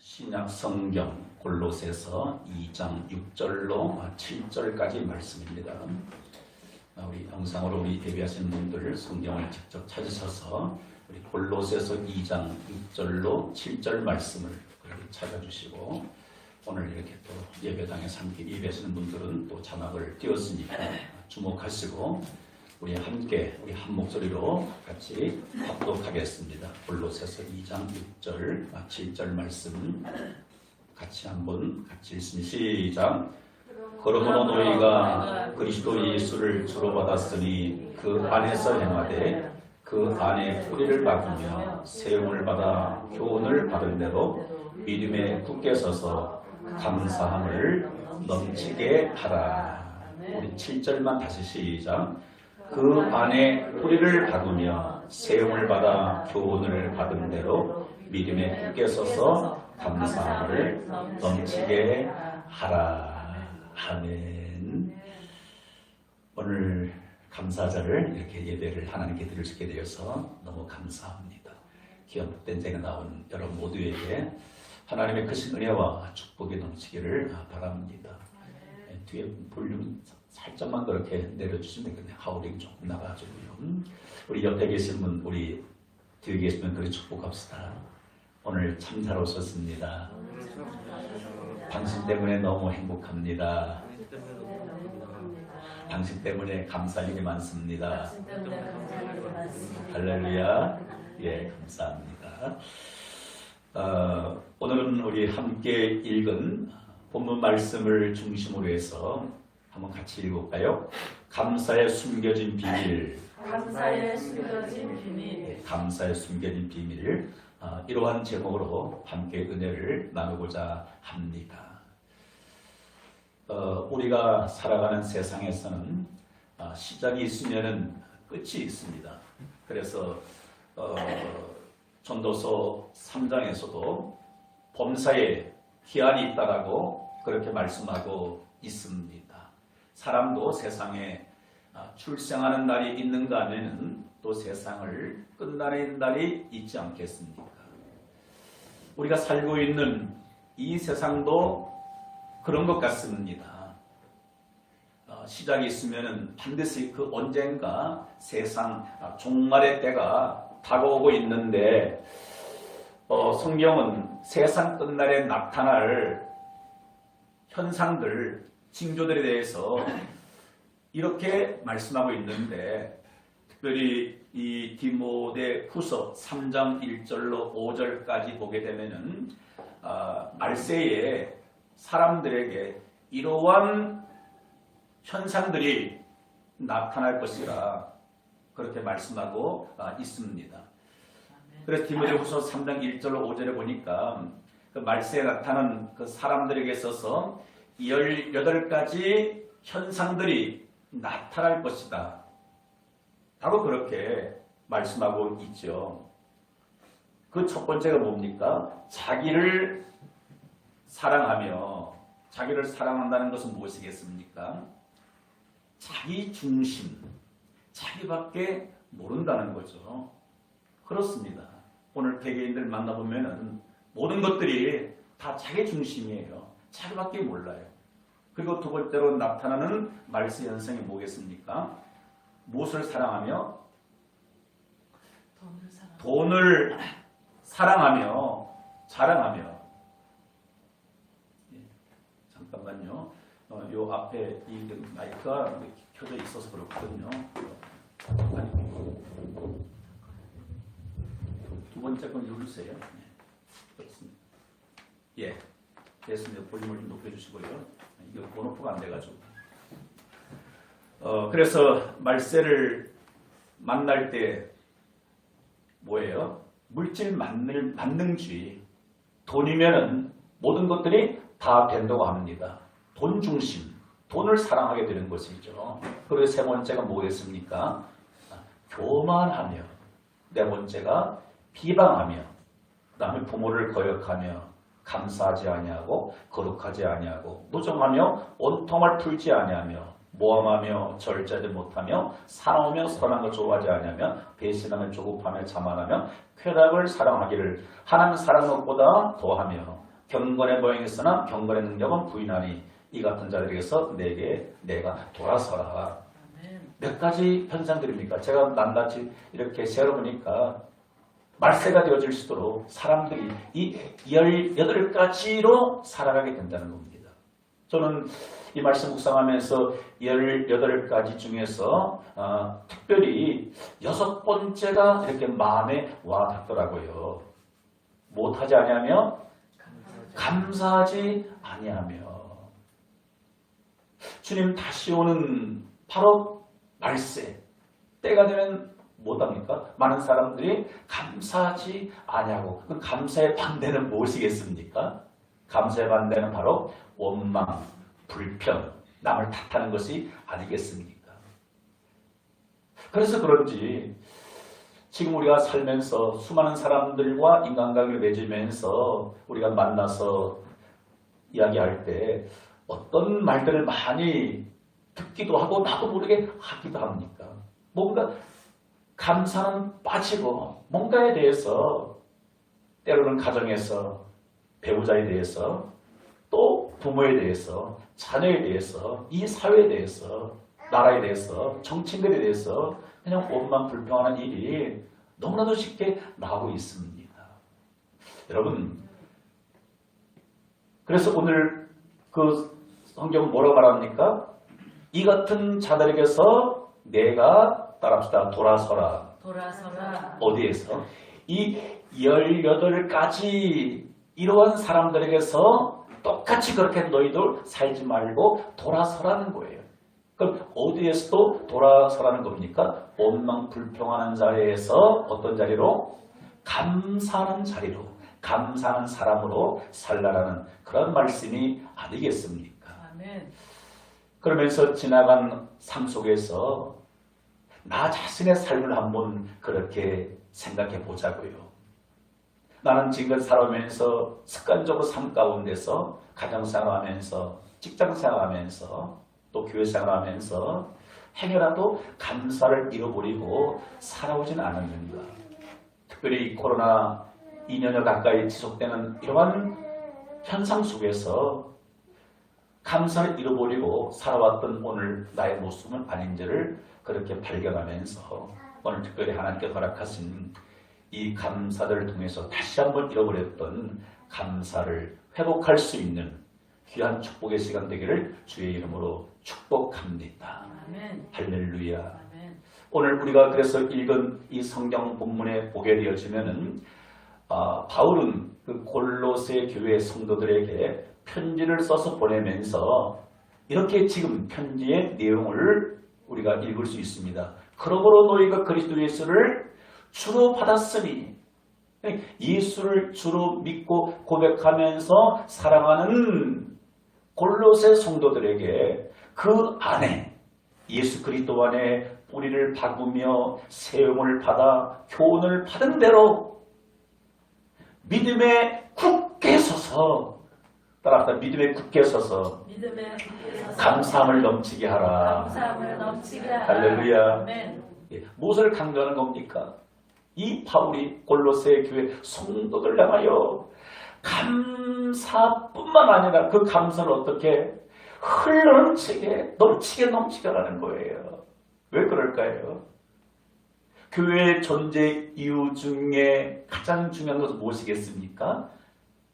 신약 성경 골로새서 2장 6절로 7절까지 말씀입니다. 우리 영상으로 우리 예배하시는 분들 성경을 직접 찾으셔서 우리 골로새서 2장 6절로 7절 말씀을 찾아주시고, 오늘 이렇게 또 예배당에서 함께 예배하시는 분들은 또 자막을 띄웠으니까 주목하시고 우리 함께 우리 한 목소리로 같이 합독하겠습니다. 골로새서 2장 6절 7절 말씀 같이 한번 같이 읽습니다. 시작. 그러므로 너희가 그리스도 예수를 주로 받았으니 그 안에서 행하되 그 안에 뿌리를 박으며 세움을 받아 교훈을 받은 대로 믿음에 굳게 서서 감사함을 넘치게 하라. 우리 7절만 다시 시작. 그 안에 뿌리를 박으며 세움을 받아 교훈을 받은 대로 믿음에 굳게 서서 감사함을 넘치게 하라. 아멘. 오늘 감사절을 이렇게 예배를 하나님께 드릴 수 있게 되어서 너무 감사합니다. 귀한 복된제가 나온 여러분 모두에게 하나님의 크신 은혜와 축복이 넘치기를 바랍니다. 뒤에 볼륨 살짝만 그렇게 내려주시면 되겠네요. 하울링 조금 나가지고요. 우리 옆에 계신 분, 우리 뒤에 계신 분 그렇게 축복합시다. 오늘 참 잘 오셨습니다. 당신 때문에 너무 행복합니다. 당신 때문에 감사할 일이 많습니다. 할렐루야. 예, 감사합니다. 오늘은 우리 함께 읽은 본문 말씀을 중심으로 해서 한번 같이 읽어볼까요? 감사에 숨겨진 비밀. 감사에 숨겨진 비밀. 감사에 숨겨진 비밀. 이러한 제목으로 함께 은혜를 나누고자 합니다. 우리가 살아가는 세상에서는 시작이 있으면 끝이 있습니다. 그래서 전도서 3장에서도 범사에 기한이 있다라고 그렇게 말씀하고 있습니다. 사람도 세상에 출생하는 날이 있는가 하면 또 세상을 끝나는 날이 있지 않겠습니까? 우리가 살고 있는 이 세상도 그런 것 같습니다. 시작이 있으면 반드시 그 언젠가 세상 종말의 때가 다가오고 있는데 성경은 세상 끝날에 나타날 현상들, 징조들에 대해서 이렇게 말씀하고 있는데, 특별히 이 디모데 후서 3장 1절로 5절까지 보게 되면은 말세에 사람들에게 이러한 현상들이 나타날 것이라 그렇게 말씀하고 있습니다. 그래서 디모데 후서 3장 1절로 5절에 보니까 그 말세에 나타나는 그 사람들에게 있어서 18가지 현상들이 나타날 것이다 라고 그렇게 말씀하고 있죠. 그 첫 번째가 뭡니까? 자기를 사랑하며, 자기를 사랑한다는 것은 무엇이겠습니까? 자기 중심, 자기밖에 모른다는 거죠. 그렇습니다. 오늘 개개인들 만나보면 모든 것들이 다 자기 중심이에요. 자기밖에 몰라요. 그리고 두 번째로 나타나는 말세 현상이 뭐겠습니까? 무엇을 사랑하며? 돈을 사랑하며 자랑하며. 잠깐만요. 요 앞에 이 마이크가 켜져 있어서 그렇거든요. 아니, 두 번째 건 누르세요. 네, 그렇습니다. 예, 됐습니다. 볼륨을 좀 높여주시고요. 이거 번호표가 안 돼가지고. 그래서 말세를 만날 때 뭐예요? 물질 만능주의. 돈이면은 모든 것들이 다 된다고 합니다. 돈 중심, 돈을 사랑하게 되는 것이죠. 그리고 세 번째가 뭐겠습니까? 교만하며, 네 번째가 비방하며, 그 다음에 부모를 거역하며, 감사하지 아니하고 거룩하지 아니하고 무정하며 온통을 풀지 아니하며 모함하며 절제하지 못하며 사랑하며 선한 것 좋아하지 아니하며 배신하며 조급하며 자만하며 쾌락을 사랑하기를 하나님 사랑한 것보다 더하며 경건의 모양이었으나 경건의 능력은 부인하니 이 같은 자들에게서 내가 돌아서라. 몇 가지 현상들입니까? 제가 낱낱이 이렇게 세어보니까 말세가 되어질 수도록 사람들이 이 18가지로 살아가게 된다는 겁니다. 저는 이 말씀 묵상하면서 18가지 중에서 특별히 6번째가 이렇게 마음에 와 닿더라고요. 못하지 아니하며 감사하지 아니하며. 주님 다시 오는 바로 말세 때가 되면 못합니까? 많은 사람들이 감사하지 아니하고, 그 감사의 반대는 무엇이겠습니까? 감사의 반대는 바로 원망, 불평, 남을 탓하는 것이 아니겠습니까? 그래서 그런지 지금 우리가 살면서 수많은 사람들과 인간관계를 맺으면서 우리가 만나서 이야기할 때 어떤 말들을 많이 듣기도 하고 나도 모르게 하기도 합니까? 뭔가 감사는 빠지고 뭔가에 대해서 때로는 가정에서 배우자에 대해서 또 부모에 대해서 자녀에 대해서 이 사회에 대해서 나라에 대해서 정치인들에 대해서 그냥 원망 불평하는 일이 너무나도 쉽게 나오고 있습니다. 여러분, 그래서 오늘 그 성경은 뭐라고 말합니까? 이 같은 자들에게서 내가 따라합시다. 돌아서라. 어디에서? 이 18가지 이러한 사람들에게서 똑같이 그렇게 너희들 살지 말고 돌아서라는 거예요. 그럼 어디에서도 돌아서라는 겁니까? 원망 불평하는 자리에서 어떤 자리로? 감사하는 자리로, 감사하는 사람으로 살라라는 그런 말씀이 아니겠습니까? 아멘. 그러면서 지나간 삶 속에서 나 자신의 삶을 한번 그렇게 생각해 보자고요. 나는 지금 살아오면서 습관적으로 삶 가운데서 가정생활하면서 직장생활하면서 또 교회생활하면서 행여라도 감사를 잃어버리고 살아오진 않았는가. 특별히 코로나 2년여 가까이 지속되는 이러한 현상 속에서 감사를 잃어버리고 살아왔던 오늘 나의 모습은 아닌지를 그렇게 발견하면서 오늘 특별히 하나님께 허락하신 이 감사들을 통해서 다시 한번 잃어버렸던 감사를 회복할 수 있는 귀한 축복의 시간 되기를 주의 이름으로 축복합니다. 아멘. 할렐루야. 아멘. 오늘 우리가 그래서 읽은 이 성경 본문에 보게 되어지면은 바울은 그 골로새 교회 성도들에게 편지를 써서 보내면서 이렇게 지금 편지의 내용을 우리가 읽을 수 있습니다. 그러므로 너희가 그리스도 예수를 주로 받았으니, 예수를 주로 믿고 고백하면서 사랑하는 골로새 성도들에게 그 안에 예수 그리스도 안에 뿌리를 박으며 세움을 받아 교훈을 받은 대로 믿음에 굳게 서서, 따라합시다. 믿음에 굳게 서서 감사함을 넘치게 하라. 할렐루야. 무엇을 강조하는 겁니까? 이 바울이 골로새 교회 성도들 향하여 감사뿐만 아니라 그 감사를 어떻게 흘러넘치게 넘치게 하라는 거예요. 왜 그럴까요? 교회의 존재 이유 중에 가장 중요한 것은 무엇이겠습니까?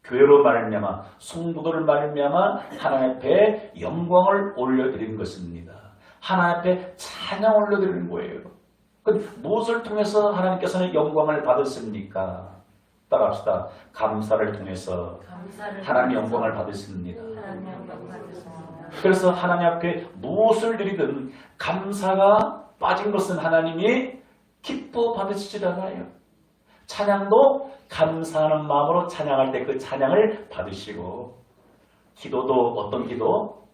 교회로 말미암아 성도들을 말미암아 하나님 앞에 영광을 올려드리는 것입니다. 하나님 앞에 찬양 올려드리는 거예요. 무엇을 통해서 하나님께서는 영광을 받으십니까? 따라합시다. 감사를 통해서 하나님 영광을 받으십니다. 그래서 하나님 앞에 무엇을 드리든 감사가 빠진 것은 하나님이 기뻐 받으시지 않아요. 찬양도 감사하는 마음으로 찬양할 때 그 찬양을 받으시고, 기도도 어떤 기도?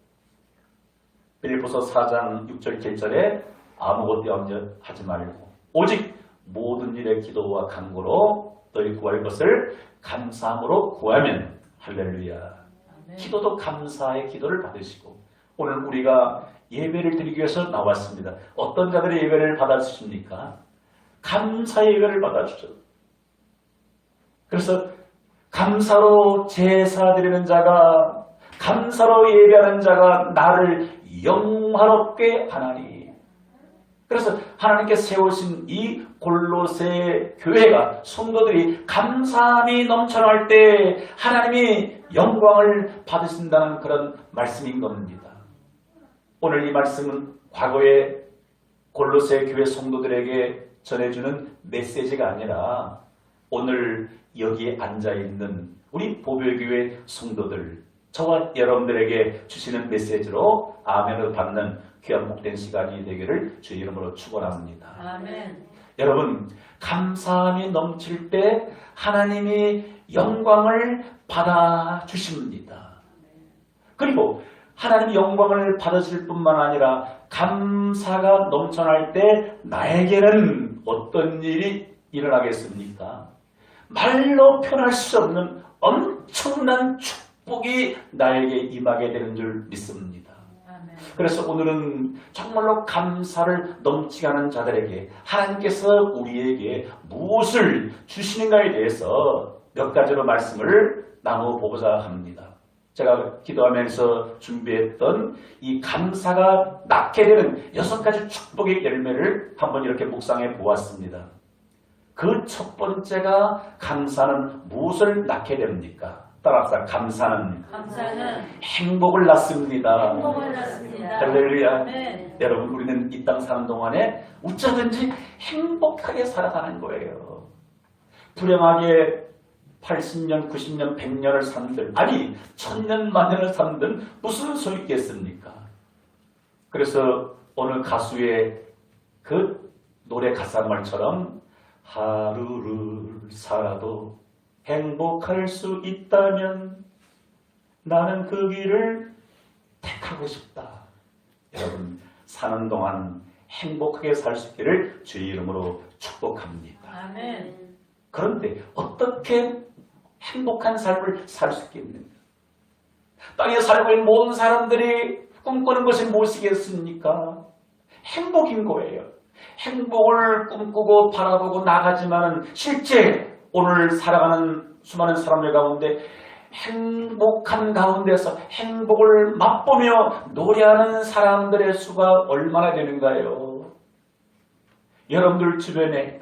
빌립보서 4장 6절 7절에 아무것도 하지 말고 오직 모든 일의 기도와 간구로 너희 구할 것을 감사함으로 구하면, 할렐루야. 아멘. 기도도 감사의 기도를 받으시고, 오늘 우리가 예배를 드리기 위해서 나왔습니다. 어떤 자들의 예배를 받아주십니까? 감사의 예배를 받아주죠. 그래서 감사로 제사 드리는 자가, 감사로 예배하는 자가 나를 영화롭게 하나니. 그래서 하나님께 세우신 이 골로새 교회가, 성도들이 감사함이 넘쳐날 때 하나님이 영광을 받으신다는 그런 말씀인 겁니다. 오늘 이 말씀은 과거에 골로새 교회 성도들에게 전해주는 메시지가 아니라 오늘 여기에 앉아있는 우리 보배교회 성도들, 저와 여러분들에게 주시는 메시지로 아멘을 받는 귀한 복된 시간이 되기를 주의 이름으로 축원합니다. 아멘. 여러분, 감사함이 넘칠 때 하나님이 영광을 받아 주십니다. 그리고 하나님이 영광을 받으실 뿐만 아니라 감사가 넘쳐날 때 나에게는 어떤 일이 일어나겠습니까? 말로 표현할 수 없는 엄청난 축복이 나에게 임하게 되는 줄 믿습니다. 아멘. 그래서 오늘은 정말로 감사를 넘치게 하는 자들에게 하나님께서 우리에게 무엇을 주시는가에 대해서 몇 가지로 말씀을 나눠보고자 합니다. 제가 기도하면서 준비했던 이 감사가 낳게 되는 6가지 축복의 열매를 한번 이렇게 묵상해 보았습니다. 그 첫 번째가 감사는 무엇을 낳게 됩니까? 따라합시다. 감사는 행복을 낳습니다. 행복을 낳습니다. 할렐루야. 아멘. 여러분, 우리는 이 땅 사는 동안에 어쩌든지 행복하게 살아가는 거예요. 불행하게 80년, 90년, 100년을 산들, 아니 1000년, 만년을 산들 무슨 소리 있겠습니까? 그래서 오늘 가수의 그 노래 가사 말처럼 하루를 살아도 행복할 수 있다면 나는 그 길을 택하고 싶다. 여러분, 사는 동안 행복하게 살 수 있기를 주의 이름으로 축복합니다. 아멘. 그런데 어떻게 행복한 삶을 살 수 있겠는가? 땅에 살고 있는 모든 사람들이 꿈꾸는 것이 무엇이겠습니까? 행복인 거예요. 행복을 꿈꾸고 바라보고 나가지만은 실제 오늘 살아가는 수많은 사람들 가운데 행복한 가운데서 행복을 맛보며 노래하는 사람들의 수가 얼마나 되는가요? 여러분들 주변에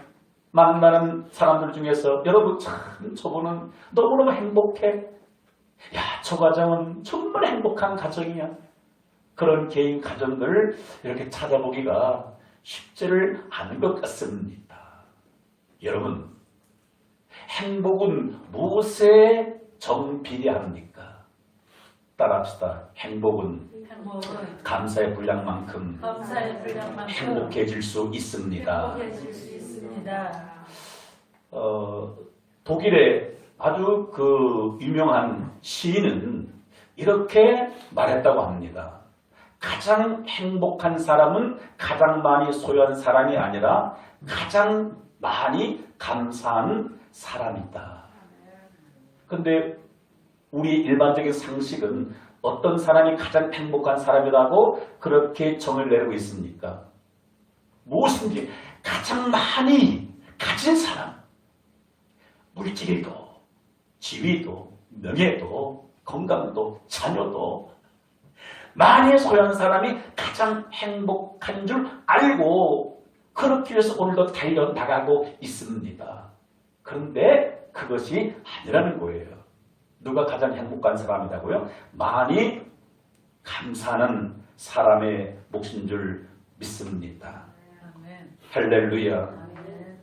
만나는 사람들 중에서 여러분 참 저분은 너무너무 행복해. 야, 저 가정은 정말 행복한 가정이야. 그런 개인 가정들 이렇게 찾아보기가 쉽지를 않은 것 같습니다. 여러분, 행복은 무엇에 정비례합니까? 따라합시다. 행복은 감사의 분량만큼 행복해질 수 있습니다. 행복해질 수 있습니다. 독일의 아주 그 유명한 시인은 이렇게 말했다고 합니다. 가장 행복한 사람은 가장 많이 소유한 사람이 아니라 가장 많이 감사한 사람이다. 그런데 우리 일반적인 상식은 어떤 사람이 가장 행복한 사람이라고 그렇게 정을 내리고 있습니까? 무엇인지 가장 많이 가진 사람, 물질도, 지위도, 명예도, 건강도, 자녀도 많이 소유한 사람이 가장 행복한 줄 알고 그렇기 위해서 오늘도 달려나가고 있습니다. 그런데 그것이 아니라는 거예요. 누가 가장 행복한 사람이라고요? 많이 감사하는 사람의 몫인 줄 믿습니다. 아멘. 할렐루야. 아멘.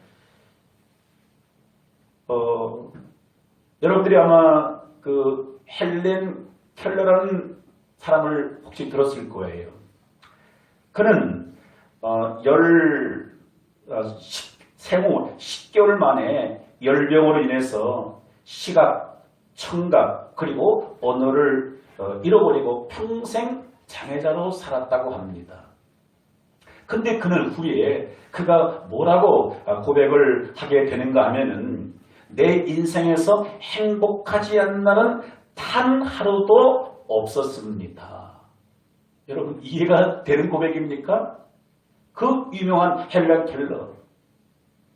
여러분들이 아마 그 헬렌 켈러라는 사람을 혹시 들었을 거예요. 그는 생후 10개월 만에 열병으로 인해서 시각, 청각 그리고 언어를 잃어버리고 평생 장애자로 살았다고 합니다. 근데 그는 후에 그가 뭐라고 고백을 하게 되는가 하면은 내 인생에서 행복하지 않은 날은 단 하루도 없었습니다. 여러분, 이해가 되는 고백입니까? 그 유명한 헬렌 켈러,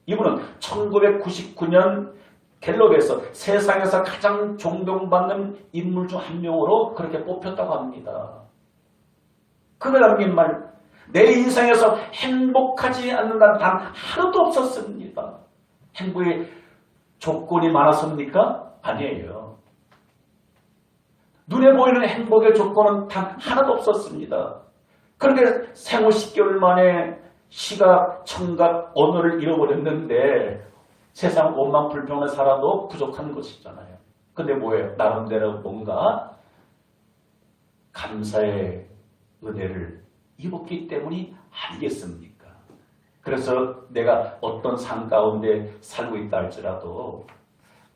이분은 1999년 갤럽에서 세상에서 가장 존경받는 인물 중 한 명으로 그렇게 뽑혔다고 합니다. 그가 남긴 말, 내 인생에서 행복하지 않는다는 단 하나도 없었습니다. 행복의 조건이 많았습니까? 아니에요. 눈에 보이는 행복의 조건은 단 하나도 없었습니다. 그런데 생후 10개월 만에 시각, 청각, 언어를 잃어버렸는데 세상 원망 불평을 살아도 부족한 것이잖아요. 근데 뭐예요? 나름대로 뭔가 감사의 은혜를 입었기 때문이 아니겠습니까? 그래서 내가 어떤 삶 가운데 살고 있다 할지라도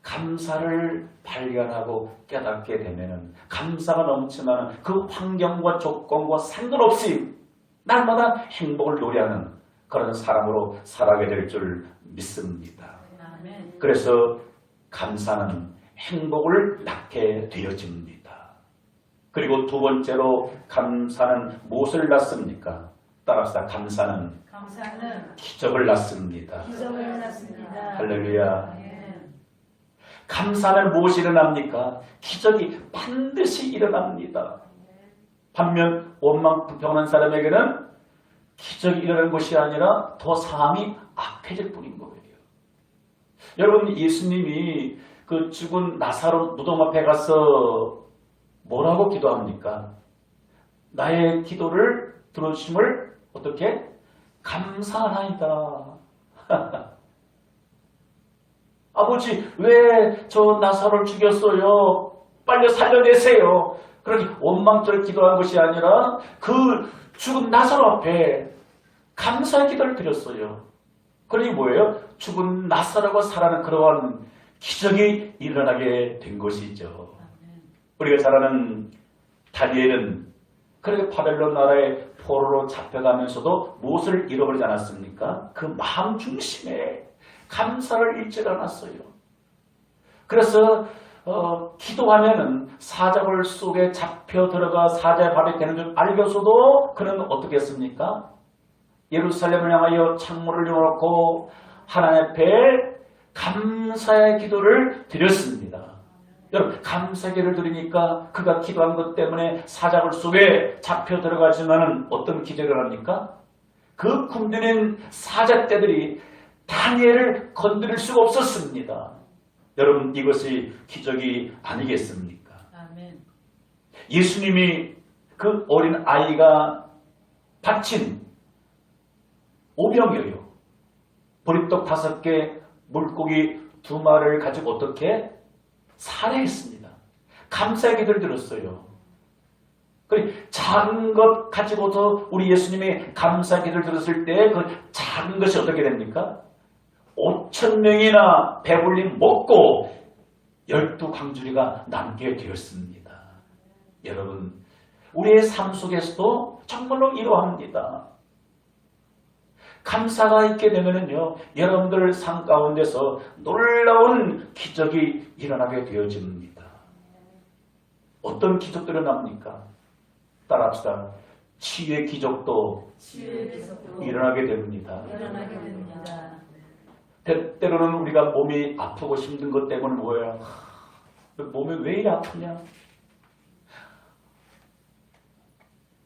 감사를 발견하고 깨닫게 되면은 감사가 넘치면 그 환경과 조건과 상관없이 날마다 행복을 노래하는 그런 사람으로 살아가게 될 줄 믿습니다. 아멘. 그래서 감사는 행복을 낳게 되어집니다. 그리고 두 번째로 감사는 무엇을 낳습니까? 따라서 감사는 감사는 기적을 낳습니다. 기적을 낳습니다. 할렐루야. 아멘. 감사는 무엇이 일어납니까? 기적이 반드시 일어납니다. 반면 원망 불평하는 사람에게는 기적이 일어나는 것이 아니라 더 삶이 악해질 뿐인 거예요. 여러분, 예수님이 그 죽은 나사로 무덤 앞에 가서 뭐라고 기도합니까? 나의 기도를 들어주심을 어떻게? 감사하나이다. 아버지, 왜 저 나사로를 죽였어요? 빨리 살려내세요. 그렇게 원망적으로 기도한 것이 아니라 그 죽은 나사로 앞에 감사의 기도를 드렸어요. 그러니 뭐예요? 죽은 나사로가 살아나는 그러한 기적이 일어나게 된 것이죠. 우리가 잘 아는 다니엘은 그렇게 바벨론 나라의 포로로 잡혀가면서도 무엇을 잃어버리지 않았습니까? 그 마음 중심에 감사를 잃지 않았어요. 그래서 기도하면은 사자굴 속에 잡혀 들어가 사자의 발이 되는 줄 알면서도 그는 어떻게 했습니까? 예루살렘을 향하여 창문을 열어놓고 하나님 앞에 감사의 기도를 드렸습니다. 여러분, 감사의 기도를 드리니까 그가 기도한 것 때문에 사자굴 속에 잡혀 들어가지만은 어떤 기적이 일어납니까? 그 굶주린 사자떼들이 다니엘을 건드릴 수가 없었습니다. 여러분, 이것이 기적이 아니겠습니까? 아멘. 예수님이 그 어린 아이가 다친 오병이어요. 보리떡 5개, 물고기 2마리를 가지고 어떻게 살해했습니다. 감사의 기도를 드렸어요. 작은 것 가지고도 우리 예수님이 감사의 기도를 드렸을 때 그 작은 것이 어떻게 됩니까? 5,000명이나 배불리 먹고 12광주리가 남게 되었습니다. 여러분, 우리의 삶 속에서도 정말로 이러합니다. 감사가 있게 되면은요, 여러분들 삶 가운데서 놀라운 기적이 일어나게 되어집니다. 어떤 기적들이 일어납니까? 따라합시다. 치유의 기적도 일어나게 됩니다. 일어나게 됩니다. 때로는 우리가 몸이 아프고 힘든 것 때문에 뭐예요? 몸이 왜 이리 아프냐?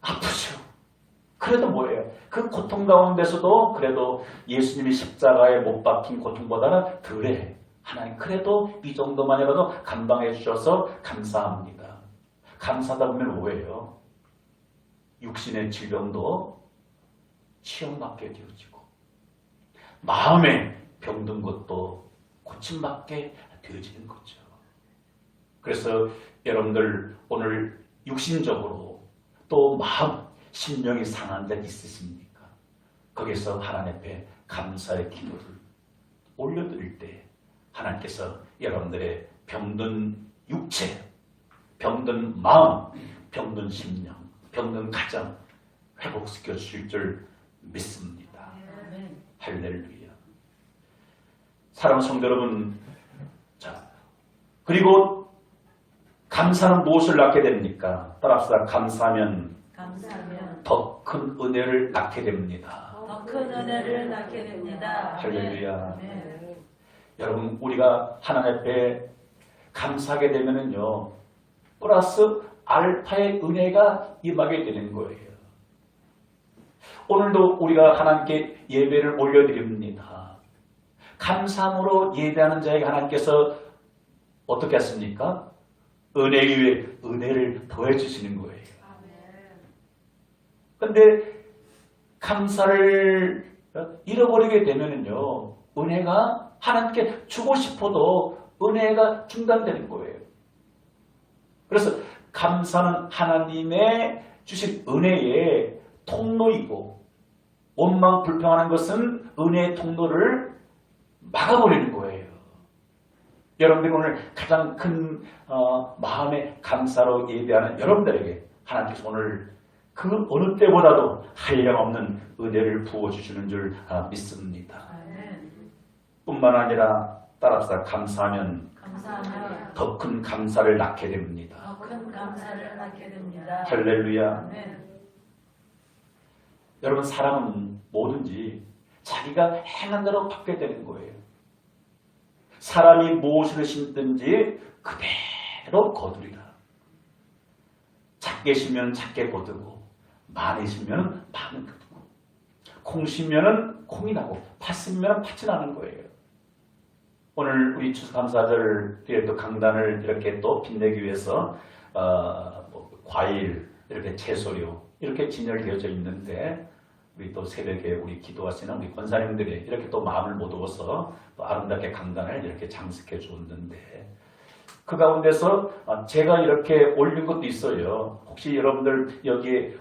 아프죠. 그래도 뭐예요? 그 고통 가운데서도 그래도 예수님이 십자가에 못 박힌 고통보다는 덜해. 하나님, 그래도 이 정도만이라도 감당해 주셔서 감사합니다. 감사하다 보면 뭐예요? 육신의 질병도 치유받게 되어지고 마음에 병든 것도 고침받게 되어지는 거죠. 그래서 여러분들 오늘 육신적으로 또 마음, 심령이 상한 데 있으십니까? 거기서 하나님 앞에 감사의 기도를 올려드릴 때 하나님께서 여러분들의 병든 육체, 병든 마음, 병든 심령, 병든 가정 회복시켜 주실 줄 믿습니다. 아멘. 할렐루야. 사랑하는 성도 여러분, 자, 그리고 감사는 무엇을 낳게 됩니까? 따라합시다. 감사하면 더 큰 은혜를 낳게 됩니다. 더 큰 은혜를 낳게 됩니다. 할렐루야. 아멘. 여러분 우리가 하나님 앞에 감사하게 되면은요 플러스 알파의 은혜가 임하게 되는 거예요. 오늘도 우리가 하나님께 예배를 올려드립니다. 감사함으로 예배하는 자에게 하나님께서 어떻게 하십니까? 은혜 위에 은혜를 더해주시는 거예요. 그런데 감사를 잃어버리게 되면은요 은혜가 하나님께 주고 싶어도 은혜가 중단되는 거예요. 그래서 감사는 하나님의 주신 은혜의 통로이고 원망 불평하는 것은 은혜의 통로를 막아버리는 거예요. 여러분들이 오늘 가장 큰 마음의 감사로 예배하는 여러분들에게 하나님께서 오늘 그 어느 때보다도 한량없는 은혜를 부어주시는 줄 믿습니다. 뿐만 아니라 따라서 감사하면 더 큰 감사를 낳게 됩니다. 더 큰 감사를 낳게 됩니다. 할렐루야. 아멘. 여러분 사람은 뭐든지 자기가 행한 대로 받게 되는 거예요. 사람이 무엇을 심든지 그대로 거두리라. 작게 심으면 작게 거두고 많이 심으면 많이 거두고 콩 심으면 콩이 나고 팥 심으면 팥이 나는 거예요. 오늘 우리 추수감사절 또 강단을 이렇게 또 빛내기 위해서 과일, 이렇게 채소류 이렇게 진열되어져 있는데 우리 또 새벽에 우리 기도하시는 우리 권사님들이 이렇게 또 마음을 모두어서 또 아름답게 강단을 이렇게 장식해 주었는데 그 가운데서 제가 이렇게 올린 것도 있어요. 혹시 여러분들 여기에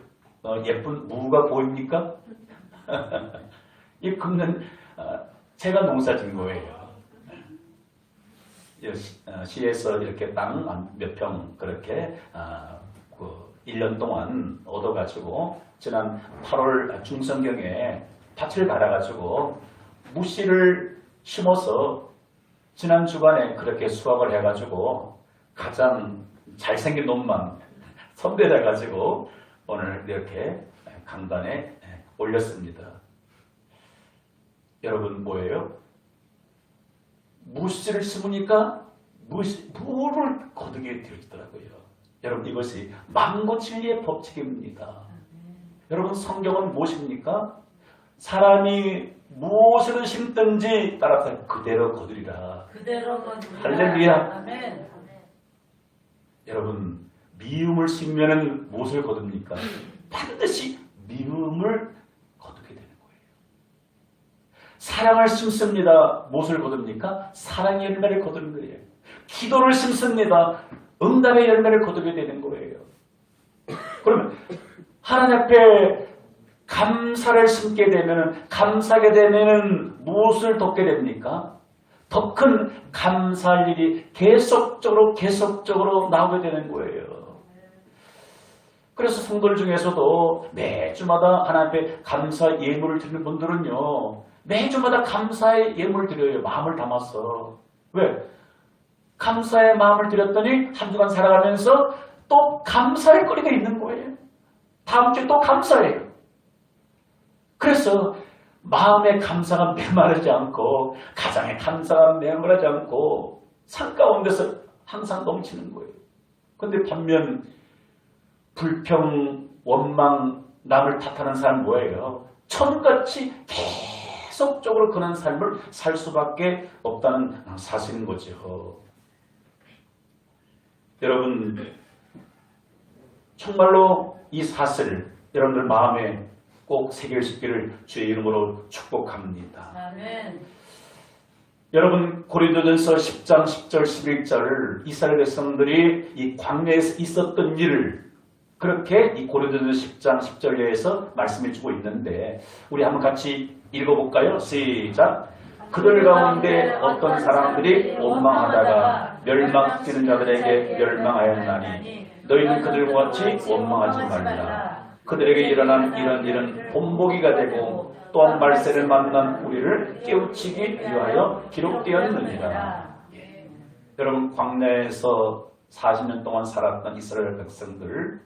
예쁜 무가 보입니까? 이 긁는 제가 농사진 거예요. 시에서 이렇게 땅 몇 평 그렇게 1년 동안 얻어가지고 지난 8월 중성경에 밭을 갈아가지고 무씨를 심어서 지난 주간에 그렇게 수확을 해가지고 가장 잘생긴 놈만 선별해가지고 오늘 이렇게 강단에 올렸습니다. 여러분 뭐예요? 무씨를 심으니까 무를 거두게 되어지더라고요. 여러분 이것이 만고진리의 법칙입니다. 여러분 성경은 무엇입니까? 사람이 무엇을 심든지 따라서 그대로 거두리라. 그대로 거두리라. 할렐루야. 아멘. 여러분 미움을 심으면 무엇을 거둡니까? 반드시 미움을 거두게 되는 거예요. 사랑을 심습니다. 무엇을 거둡니까? 사랑의 열매를 거두는 거예요. 기도를 심습니다. 응답의 열매를 거두게 되는 거예요. 그러면 하나님 앞에 감사를 심게 되면 감사하게 되면 무엇을 돕게 됩니까? 더 큰 감사할 일이 계속적으로 나오게 되는 거예요. 그래서 성도들 중에서도 매주마다 하나님 앞에 감사 예물을 드리는 분들은요. 매주마다 감사의 예물을 드려요. 마음을 담아서. 왜? 감사의 마음을 드렸더니 한 주간 살아가면서 또 감사할 거리가 있는 거예요. 다음 주에 또 감사해요. 그래서 마음의 감사가 메마르지 않고 가정의 감사가 메마르지 않고 산 가운데서 항상 넘치는 거예요. 그런데 반면 불평, 원망, 남을 탓하는 사람은 뭐예요? 천같이 계속적으로 그런 삶을 살 수밖에 없다는 사실인 거죠. 여러분 정말로 이 사실 여러분들 마음에 꼭 새겨지기를 주의 이름으로 축복합니다. 아멘. 여러분 고린도전서 10장 10절 11절 이스라엘 백성들이 이 광야에서 있었던 일을 그렇게 이 고린도전서 10장 10절에서 말씀해 주고 있는데 우리 한번 같이 읽어볼까요? 시작! 그들 가운데 어떤 사람들이 원망하다가 멸망시키는 자들에게 멸망하였나니 너희는 그들과 같이 원망하지 말라. 그들에게 일어난 이런 일은 본보기가 되고 또한 말세를 만난 우리를 깨우치기 위하여 기록되었느니라. 여러분 광야에서 40년 동안 살았던 이스라엘 백성들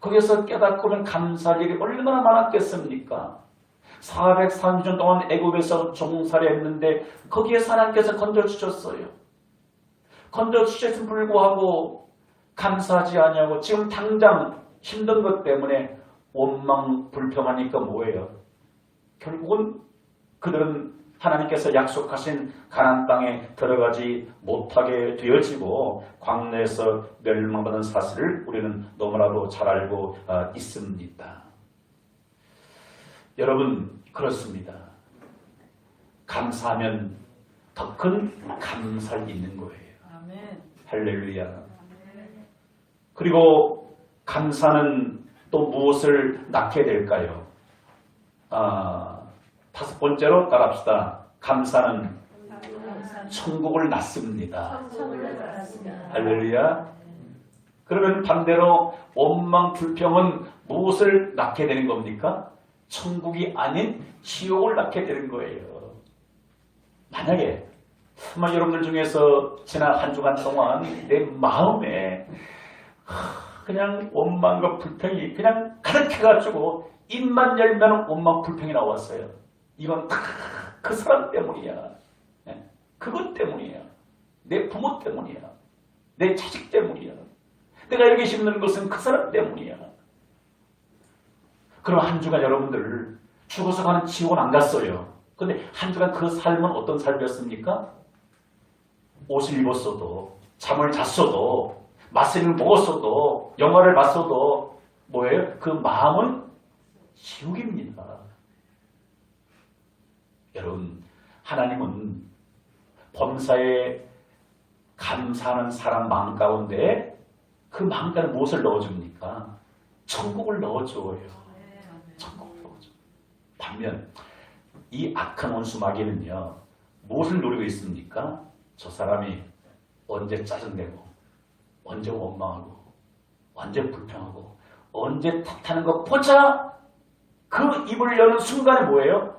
거기서 깨닫고는 감사할 일이 얼마나 많았겠습니까? 430년 동안 애굽에서 종살이 했는데 거기에서 하나님께서 건져주셨어요. 건져주셨음 불구하고 감사하지 아니하고 지금 당장 힘든 것 때문에 원망 불평하니까 뭐예요? 결국은 그들은 하나님께서 약속하신 가나안 땅에 들어가지 못하게 되어지고 광야에서 멸망받은 사실을 우리는 너무나도 잘 알고 있습니다. 여러분 그렇습니다. 감사하면 더 큰 감사를 있는 거예요. 아멘. 할렐루야. 그리고 감사는 또 무엇을 낳게 될까요? 다섯 번째로 따라합시다. 감사는 천국을 낳습니다. 할렐루야. 그러면 반대로 원망 불평은 무엇을 낳게 되는 겁니까? 천국이 아닌 지옥을 낳게 되는 거예요. 만약에 정말 여러분들 중에서 지난 한 주간 동안 내 마음에 그냥 원망과 불평이 그냥 가득해가지고 입만 열면 원망 불평이 나왔어요. 이건 다 그 사람 때문이야. 그것 때문이야. 내 부모 때문이야. 내 자식 때문이야. 내가 이렇게 힘든 것은 그 사람 때문이야. 그럼 한 주간 여러분들 죽어서 가는 지옥은 안 갔어요. 근데 한 주간 그 삶은 어떤 삶이었습니까? 옷을 입었어도 잠을 잤어도 맛을 먹었어도 영화를 봤어도 뭐예요? 그 마음은 지옥입니다. 여러분 하나님은 범사에 감사하는 사람 마음 가운데 그 마음 가운데 무엇을 넣어줍니까? 천국을 넣어줘요. 천국을 넣어줘. 반면 이 악한 원수 마귀는요 무엇을 노리고 있습니까? 저 사람이 언제 짜증내고 언제 원망하고 언제 불평하고 언제 탓하는 거 보자. 그 입을 여는 순간에 뭐예요?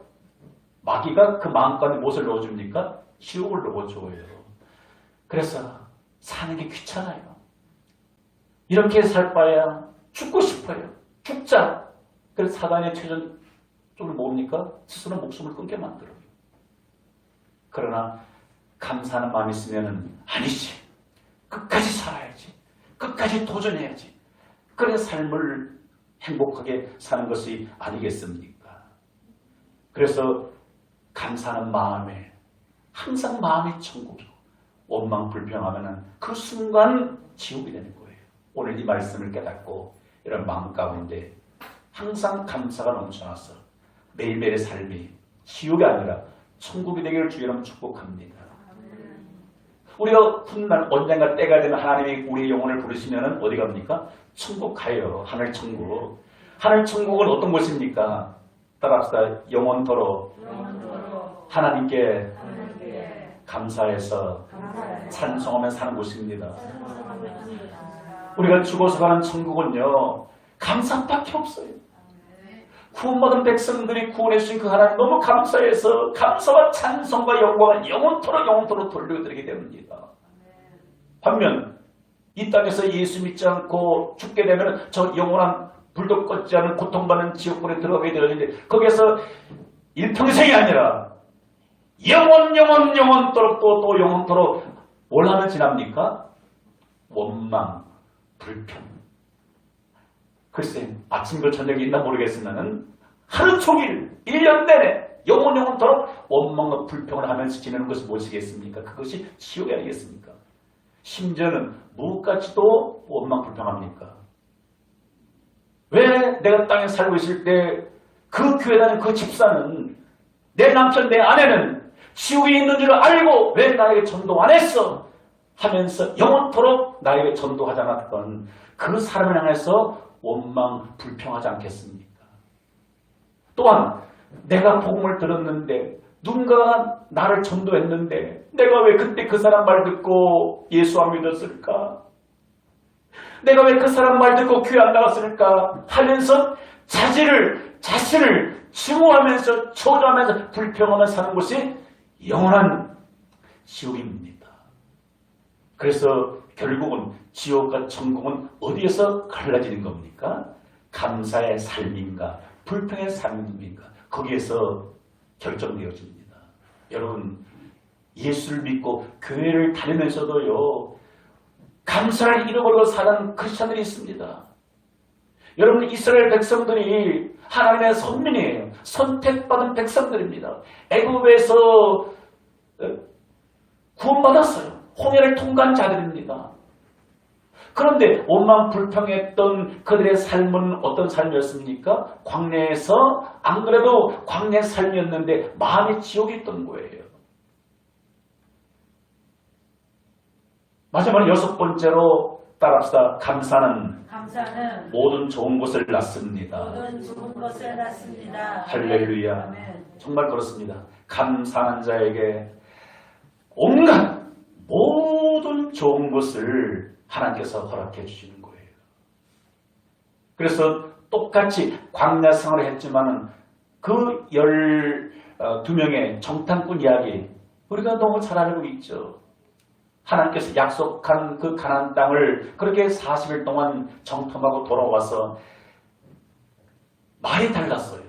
마귀가 그 마음 가운데 무엇을 넣어줍니까? 지옥을 넣어줘요. 그래서 사는 게 귀찮아요. 이렇게 살 바에야 죽고 싶어요. 죽자. 그래서 사단의 최전점을 뭡니까? 스스로 목숨을 끊게 만들어요. 그러나 감사하는 마음이 있으면 아니지. 끝까지 살아야지. 끝까지 도전해야지. 그래 삶을 행복하게 사는 것이 아니겠습니까? 그래서 감사하는 마음에 항상 마음이 천국이고 원망 불평하면 그 순간 지옥이 되는 거예요. 오늘 이 말씀을 깨닫고 이런 마음 가운데 항상 감사가 넘쳐나서 매일매일의 삶이 지옥이 아니라 천국이 되기를 주 여러분 축복합니다. 우리가 훗날 언젠가 때가 되면 하나님이 우리의 영혼을 부르시면 어디 갑니까? 천국 가요. 하늘 천국. 하늘 천국은 어떤 곳입니까? 따라합시다. 영원토록 하나님께 감사해서 찬송하며 사는 곳입니다. 우리가 죽어서 가는 천국은요 감사밖에 없어요. 구원받은 백성들이 구원해 주신 그 하나님 너무 감사해서 감사와 찬송과 영광을 영원토록 돌려드리게 됩니다. 반면 이 땅에서 예수 믿지 않고 죽게 되면 저 영원한 불도 꺼지 않은 고통받는 지옥불에 들어가게 되어지는데 거기에서 일평생이 아니라 영원토록 또 영원토록 뭘 하면 지납니까? 원망, 불평. 글쎄 아침과 저녁이 있나 모르겠으나 하루 종일 1년 내내 영원토록 원망과 불평을 하면서 지내는 것이 무엇이겠습니까? 그것이 지옥이 아니겠습니까? 심지어는 무엇까지도 원망 불평합니까? 왜 내가 땅에 살고 있을 때 그 교회 다니는 그 집사는 내 남편 내 아내는 지옥에 있는 줄 알고 왜 나에게 전도 안 했어? 하면서 영원토록 나에게 전도하지 않았던 그 사람을 향해서 원망 불평하지 않겠습니까? 또한 내가 복음을 들었는데 누군가가 나를 전도했는데 내가 왜 그때 그 사람 말 듣고 예수 안 믿었을까? 내가 왜 그 사람 말 듣고 교회 안 나갔을까? 하면서 자신을 증오하면서 저주하면서 불평하며 사는 것이 영원한 지옥입니다. 그래서 결국은 지옥과 천국은 어디에서 갈라지는 겁니까? 감사의 삶인가 불평의 삶인가 거기에서 결정되어집니다. 여러분, 예수를 믿고 교회를 다니면서도요, 감사를 잃어버리고 사는 크리스천들이 있습니다. 여러분, 이스라엘 백성들이 하나님의 선민이에요. 선택받은 백성들입니다. 애굽에서 구원받았어요. 홍해를 통과한 자들입니다. 그런데 원망 불평했던 그들의 삶은 어떤 삶이었습니까? 광야에서 안 그래도 광야 삶이었는데 마음이 지옥이 있던 거예요. 마지막 6번째로 따라합시다. 감사는 모든 좋은 것을 낳습니다. 모든 좋은 것을 낳습니다. 할렐루야. 아멘. 정말 그렇습니다. 감사하는 자에게 온갖 모든 좋은 것을 하나님께서 허락해 주시는 거예요. 그래서 똑같이 광야 생활을 했지만은 그 12명의 정탐꾼 이야기 우리가 너무 잘 알고 있죠. 하나님께서 약속한 그 가나안 땅을 그렇게 40일 동안 정탐하고 돌아와서 말이 달랐어요.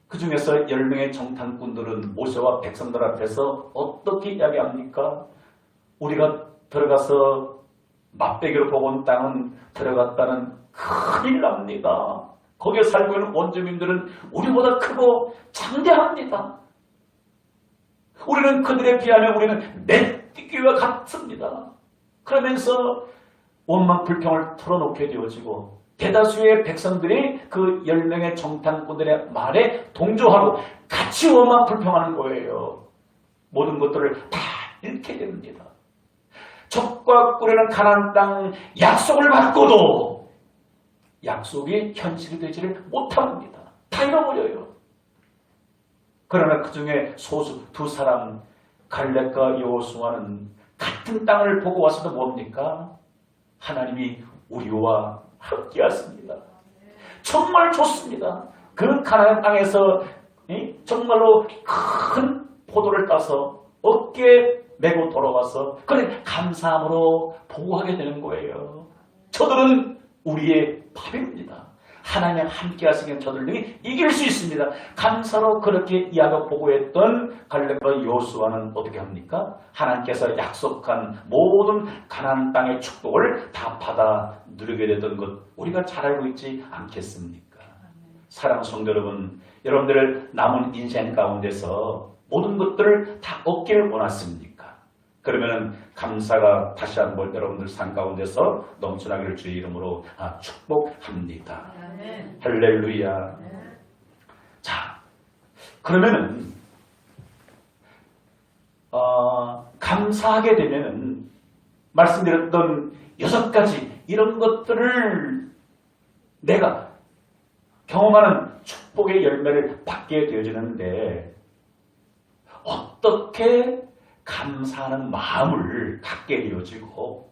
그 중에서 10명의 정탐꾼들은 모세와 백성들 앞에서 어떻게 이야기합니까? 우리가 들어가서 맛배기로 보고 온 땅은 들어갔다는 큰일 납니다. 거기에 살고 있는 원주민들은 우리보다 크고 장대합니다. 우리는 그들에 비하면 우리는 메뚜기와 같습니다. 그러면서 원망 불평을 털어놓게 되어지고 대다수의 백성들이 그 10명의 정탐꾼들의 말에 동조하고 같이 원망 불평하는 거예요. 모든 것들을 다 잃게 됩니다. 적과 꿀에는 가나안 땅 약속을 받고도 약속이 현실이 되지를 못합니다. 다 잃어버려요. 그러나 그 중에 소수 2사람 갈렙과 여호수아는 같은 땅을 보고 와서도 뭡니까? 하나님이 우리와 함께하십니다. 정말 좋습니다. 그 가나안 땅에서 정말로 큰 포도를 따서 어깨에 메고 돌아와서 그래 감사함으로 보고하게 되는 거예요. 저들은 우리의 밥입니다. 하나님 함께 하시기엔 저들 능히 이길 수 있습니다. 감사로 그렇게 이야기하고 보고했던 갈렙과 여호수아는 어떻게 합니까? 하나님께서 약속한 모든 가나안 땅의 축복을 다 받아 누리게 되던 것 우리가 잘 알고 있지 않겠습니까? 사랑하는 성도 여러분, 여러분들의 남은 인생 가운데서 모든 것들을 다 얻기를 원하십니까? 그러면 감사가 다시 한번 여러분들 삶 가운데서 넘쳐나기를 주의 이름으로 축복합니다. 아멘. 할렐루야. 아멘. 자, 그러면은 감사하게 되면은 말씀드렸던 6가지 이런 것들을 내가 경험하는 축복의 열매를 받게 되어지는데 어떻게 감사하는 마음을 갖게 되어지고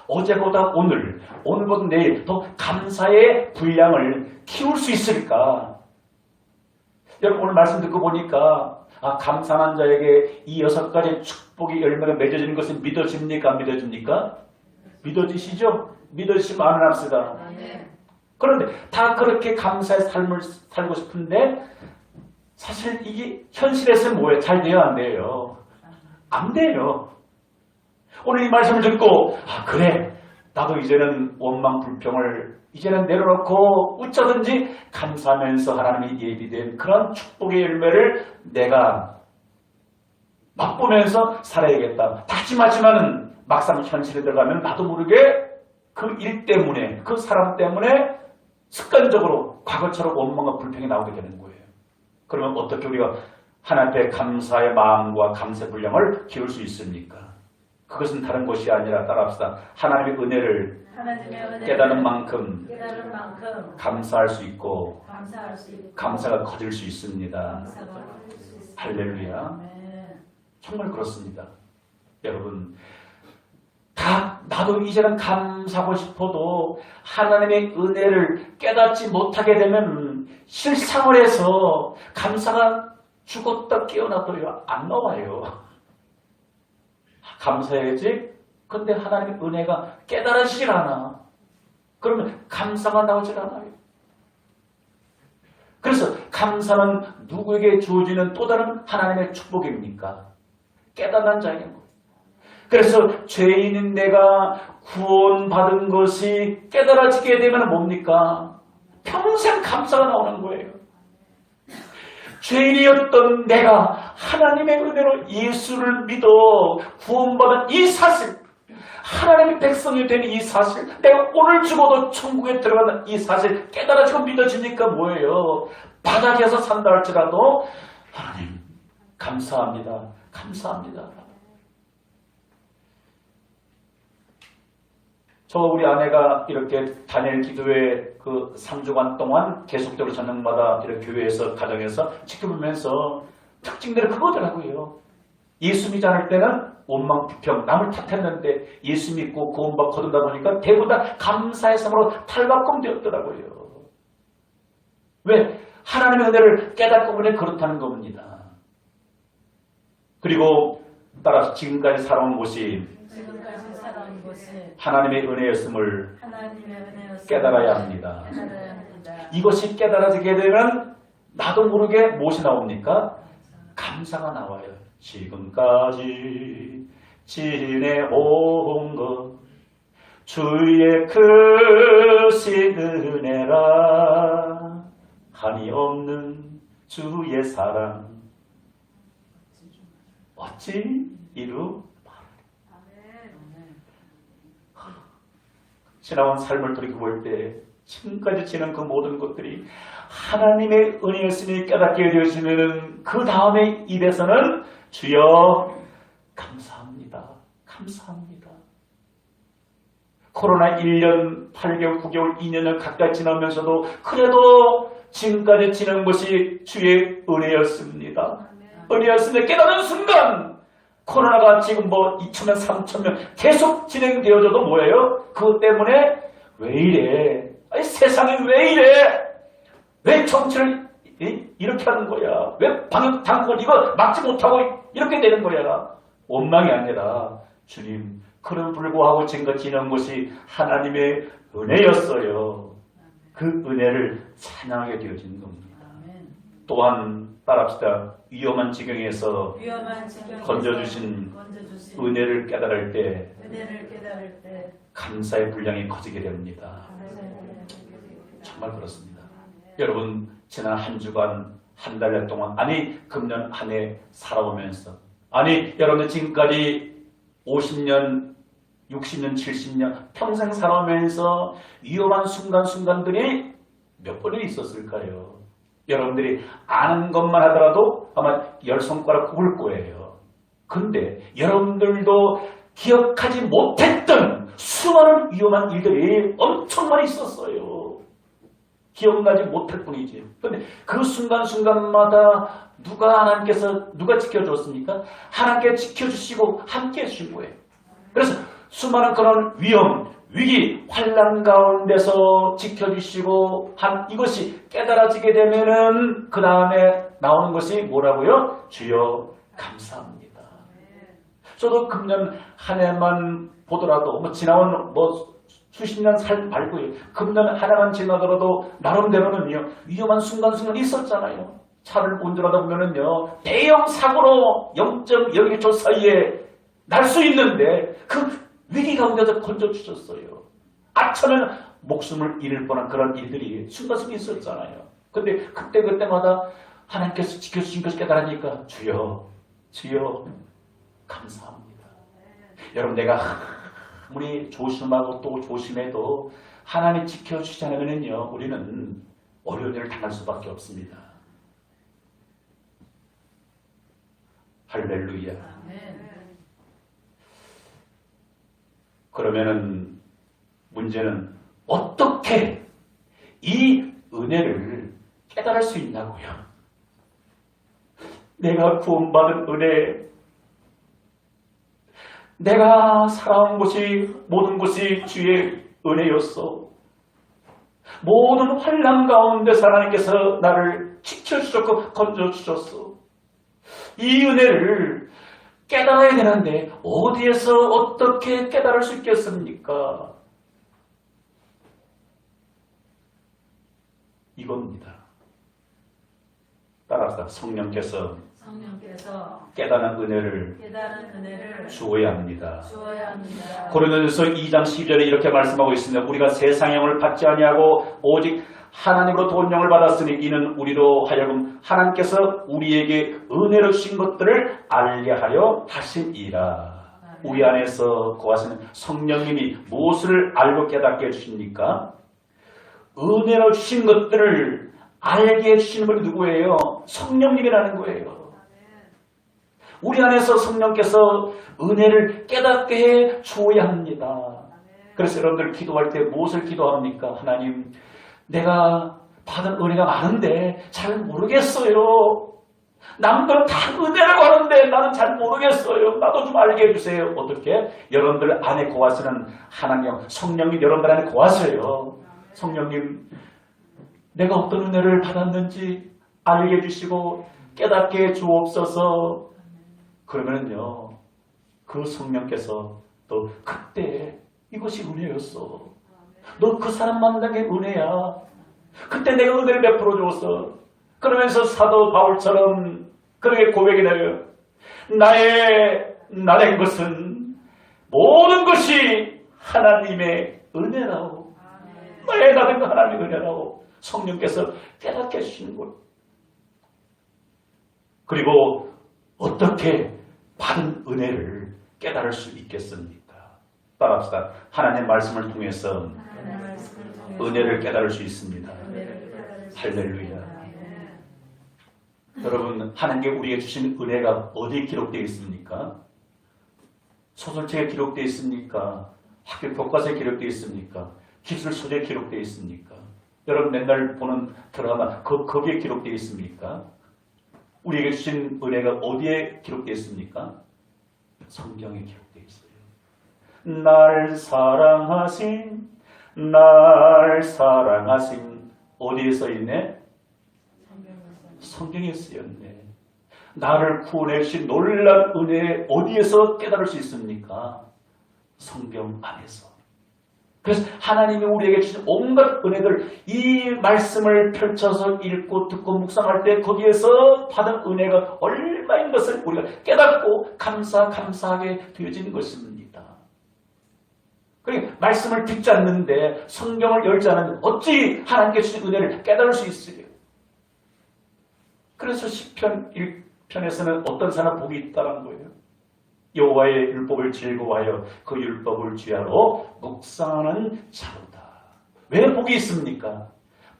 어제보다 오늘, 오늘보다 내일 더 감사의 분량을 키울 수 있을까? 여러분 오늘 말씀 듣고 보니까 감사한 자에게 이 6가지 축복의 열매가 맺어지는 것은 믿어집니까? 안 믿어집니까? 믿어지시죠? 믿어지시면 아멘 합시다. 그런데 다 그렇게 감사의 삶을 살고 싶은데 사실 이게 현실에서는 뭐예요? 잘 돼요? 안 돼요? 안 돼요. 오늘 이 말씀을 듣고 그래 나도 이제는 원망 불평을 이제는 내려놓고 어쩌든지 감사하면서 하나님이 예비된 그런 축복의 열매를 내가 맛보면서 살아야겠다. 다짐하지만은 막상 현실에 들어가면 나도 모르게 그 일 때문에 그 사람 때문에 습관적으로 과거처럼 원망과 불평이 나오게 되는 거예요. 그러면 어떻게 우리가 하나님께 감사의 마음과 감사의 분량을 키울 수 있습니까? 그것은 다른 것이 아니라 따라합시다. 하나님의 은혜를 깨닫는 만큼 감사할 수 있고 감사가 커질 수 있습니다. 할렐루야. 정말 그렇습니다. 여러분 나도 이제는 감사하고 싶어도 하나님의 은혜를 깨닫지 못하게 되면 실상을 해서 감사가 죽었다 깨어나도요 안 나와요. 감사해야지. 근데 하나님의 은혜가 깨달아지질 않아. 그러면 감사가 나오질 않아요. 그래서 감사는 누구에게 주어지는 또 다른 하나님의 축복입니까? 깨닫는 자에게. 그래서 죄인인 내가 구원받은 것이 깨달아지게 되면 뭡니까? 평생 감사가 나오는 거예요. 죄인이었던 내가 하나님의 은혜로 예수를 믿어 구원받은 이 사실, 하나님의 백성이 된 이 사실, 내가 오늘 죽어도 천국에 들어가는 이 사실 깨달아지고 믿어지니까 뭐예요? 바닥에서 산다 할지라도 하나님 감사합니다. 감사합니다. 저 우리 아내가 이렇게 단일 기도회 그 3주간 동안 계속적으로 저녁마다 이렇게 교회에서 가정에서 지켜보면서 특징들이 그거더라고요. 예수 믿지 않을 때는 원망, 비평, 남을 탓했는데 예수 믿고 구원받고 거둔다 보니까 대부분 다 감사의 삶으로 탈바꿈되었더라고요. 왜? 하나님의 은혜를 깨닫고 보니 그렇다는 겁니다. 그리고 따라서 지금까지 살아온 곳이 하나님의 은혜였음을 깨달아야 합니다. 이것이 깨달아지게 되면 나도 모르게 무엇이 나옵니까? 감사가 나와요. 지금까지 지내온 것 주의 크신 은혜라 한이 없는 주의 사랑 어찌 이루 지나온 삶을 돌이켜볼 때 지금까지 지난 그 모든 것들이 하나님의 은혜였으니 깨닫게 되어지면 그 다음에 입에서는 주여 감사합니다. 감사합니다. 코로나 1년 8개월, 9개월, 2년을 가까이 지나면서도 그래도 지금까지 지난 것이 주의 은혜였습니다. 은혜였습니다. 깨닫는 순간 코로나가 지금 뭐 2,000명, 3,000명 계속 진행되어져도 뭐예요? 그것 때문에 왜 이래? 아니 세상이 왜 이래? 왜 정치를 이렇게 하는 거야? 왜 방역 당국을 이거 막지 못하고 이렇게 되는 거야? 원망이 아니라 주님 그런 불구하고 지금까지 지난 것이 하나님의 은혜였어요. 그 은혜를 찬양하게 되어진 겁니다. 또한 따라합시다. 위험한 지경에서 건져주신 은혜를 깨달을 때 감사의 분량이 커지게 됩니다. 정말 그렇습니다. 여러분 지난 한 주간 한 달 동안 아니 금년 한 해 살아오면서 아니 여러분들 지금까지 50년 60년 70년 평생 살아오면서 위험한 순간순간들이 몇 번이 있었을까요? 여러분들이 아는 것만 하더라도 아마 10손가락 꼽을 거예요. 근데 여러분들도 기억하지 못했던 수많은 위험한 일들이 엄청 많이 있었어요. 기억나지 못할 뿐이지. 그런데 그 순간순간마다 누가 지켜줬습니까? 하나님께 지켜주시고 함께 해주신 거예요. 그래서 수많은 그런 위험, 위기, 환난 가운데서 지켜주시고 한 이것이 깨달아지게 되면은 그 다음에 나오는 것이 뭐라고요? 주여 감사합니다. 저도 금년 한 해만 보더라도 지나온 수십 년 살 말고요. 금년 한 해만 지나더라도 나름대로는요 위험한 순간순간이 있었잖아요. 차를 운전하다 보면은요 대형 사고로 0.01초 사이에 날 수 있는데 그 위기 가운데서 건져주셨어요. 아차면 목숨을 잃을 뻔한 그런 일들이 순간순간 있었잖아요. 근데 그때마다 하나님께서 지켜주신 것을 깨달으니까 주여 감사합니다. 여러분 내가 아무리 조심하고 또 조심해도 하나님 지켜주시지 않으면요 우리는 어려운 일을 당할 수밖에 없습니다. 할렐루야. 그러면은 문제는 어떻게 이 은혜를 깨달을 수 있냐고요. 내가 구원받은 은혜, 내가 살아온 것이 모든 것이 주의 은혜였어. 모든 환난 가운데 하나님께서 나를 지켜주셨고 건져주셨어. 이 은혜를 깨달아야 되는데 어디에서 어떻게 깨달을 수 있겠습니까? 이겁니다. 따라서 성령께서 성령께서 깨달은 은혜를 깨달은 은혜를 주어야 합니다. 주어야 합니다. 고린도전서 2장 12절에 이렇게 말씀하고 있습니다. 우리가 세상 영을 받지 아니하고 오직 하나님으로부터 온 영을 받았으니 이는 우리로 하여금 하나님께서 우리에게 은혜로 주신 것들을 알게 하려 하심이라. 우리 안에서 거하시는 성령님이 무엇을 알고 깨닫게 해주십니까? 은혜로 주신 것들을 알게 해주시는 분이 누구예요? 성령님이라는 거예요. 우리 안에서 성령께서 은혜를 깨닫게 해 주어야 합니다. 그래서 여러분들 기도할 때 무엇을 기도합니까? 하나님, 내가 받은 은혜가 많은데 잘 모르겠어요. 남들은 다 은혜를 받는데 나는 잘 모르겠어요. 나도 좀 알게 해주세요. 어떻게? 여러분들 안에 거하시는 하나님, 성령님 여러분들 안에 거하세요. 성령님, 내가 어떤 은혜를 받았는지 알게 해주시고 깨닫게 해 주옵소서. 그러면요, 그 성령께서 또 그때 이것이 은혜였어. 너 그 사람 만난 게 은혜야. 그때 내가 은혜를 베풀어 줬어. 그러면서 사도 바울처럼 그렇게 고백이 내요. 나의 것은 모든 것이 하나님의 은혜라고. 나의 나된 거 하나님의 은혜라고 성령께서 깨닫게 해주시는 거예요. 그리고 어떻게 받은 은혜를 깨달을 수 있겠습니까? 따라합시다. 하나님의 말씀을 통해서 은혜를 깨달을 수 있습니다. 할렐루야. 여러분, 하나님께 우리에게 주신 은혜가 어디에 기록되어 있습니까? 소설책에 기록되어 있습니까? 학교 교과서에 기록되어 있습니까? 기술 소재에 기록되어 있습니까? 여러분 맨날 보는 드라마 거기에 기록되어 있습니까? 우리에게 주신 은혜가 어디에 기록되어 있습니까? 성경에 기록되어 있어요. 날 사랑하신 어디에 써있네? 성경에 쓰였네. 나를 구원해 주신 놀라운 은혜 어디에서 깨달을 수 있습니까? 성경 안에서. 그래서 하나님이 우리에게 주신 온갖 은혜들, 이 말씀을 펼쳐서 읽고 듣고 묵상할 때 거기에서 받은 은혜가 얼마인 것을 우리가 깨닫고 감사하게 되어지는 것입니다. 그러니까 말씀을 듣지 않는데, 성경을 열지 않으면 어찌 하나님께 주신 은혜를 깨달을 수 있으려. 그래서 시편 1편에서는 어떤 사람 복이 있다는 거예요. 여호와의 율법을 즐거워하여 그 율법을 주야로 묵상하는 자로다. 왜 복이 있습니까?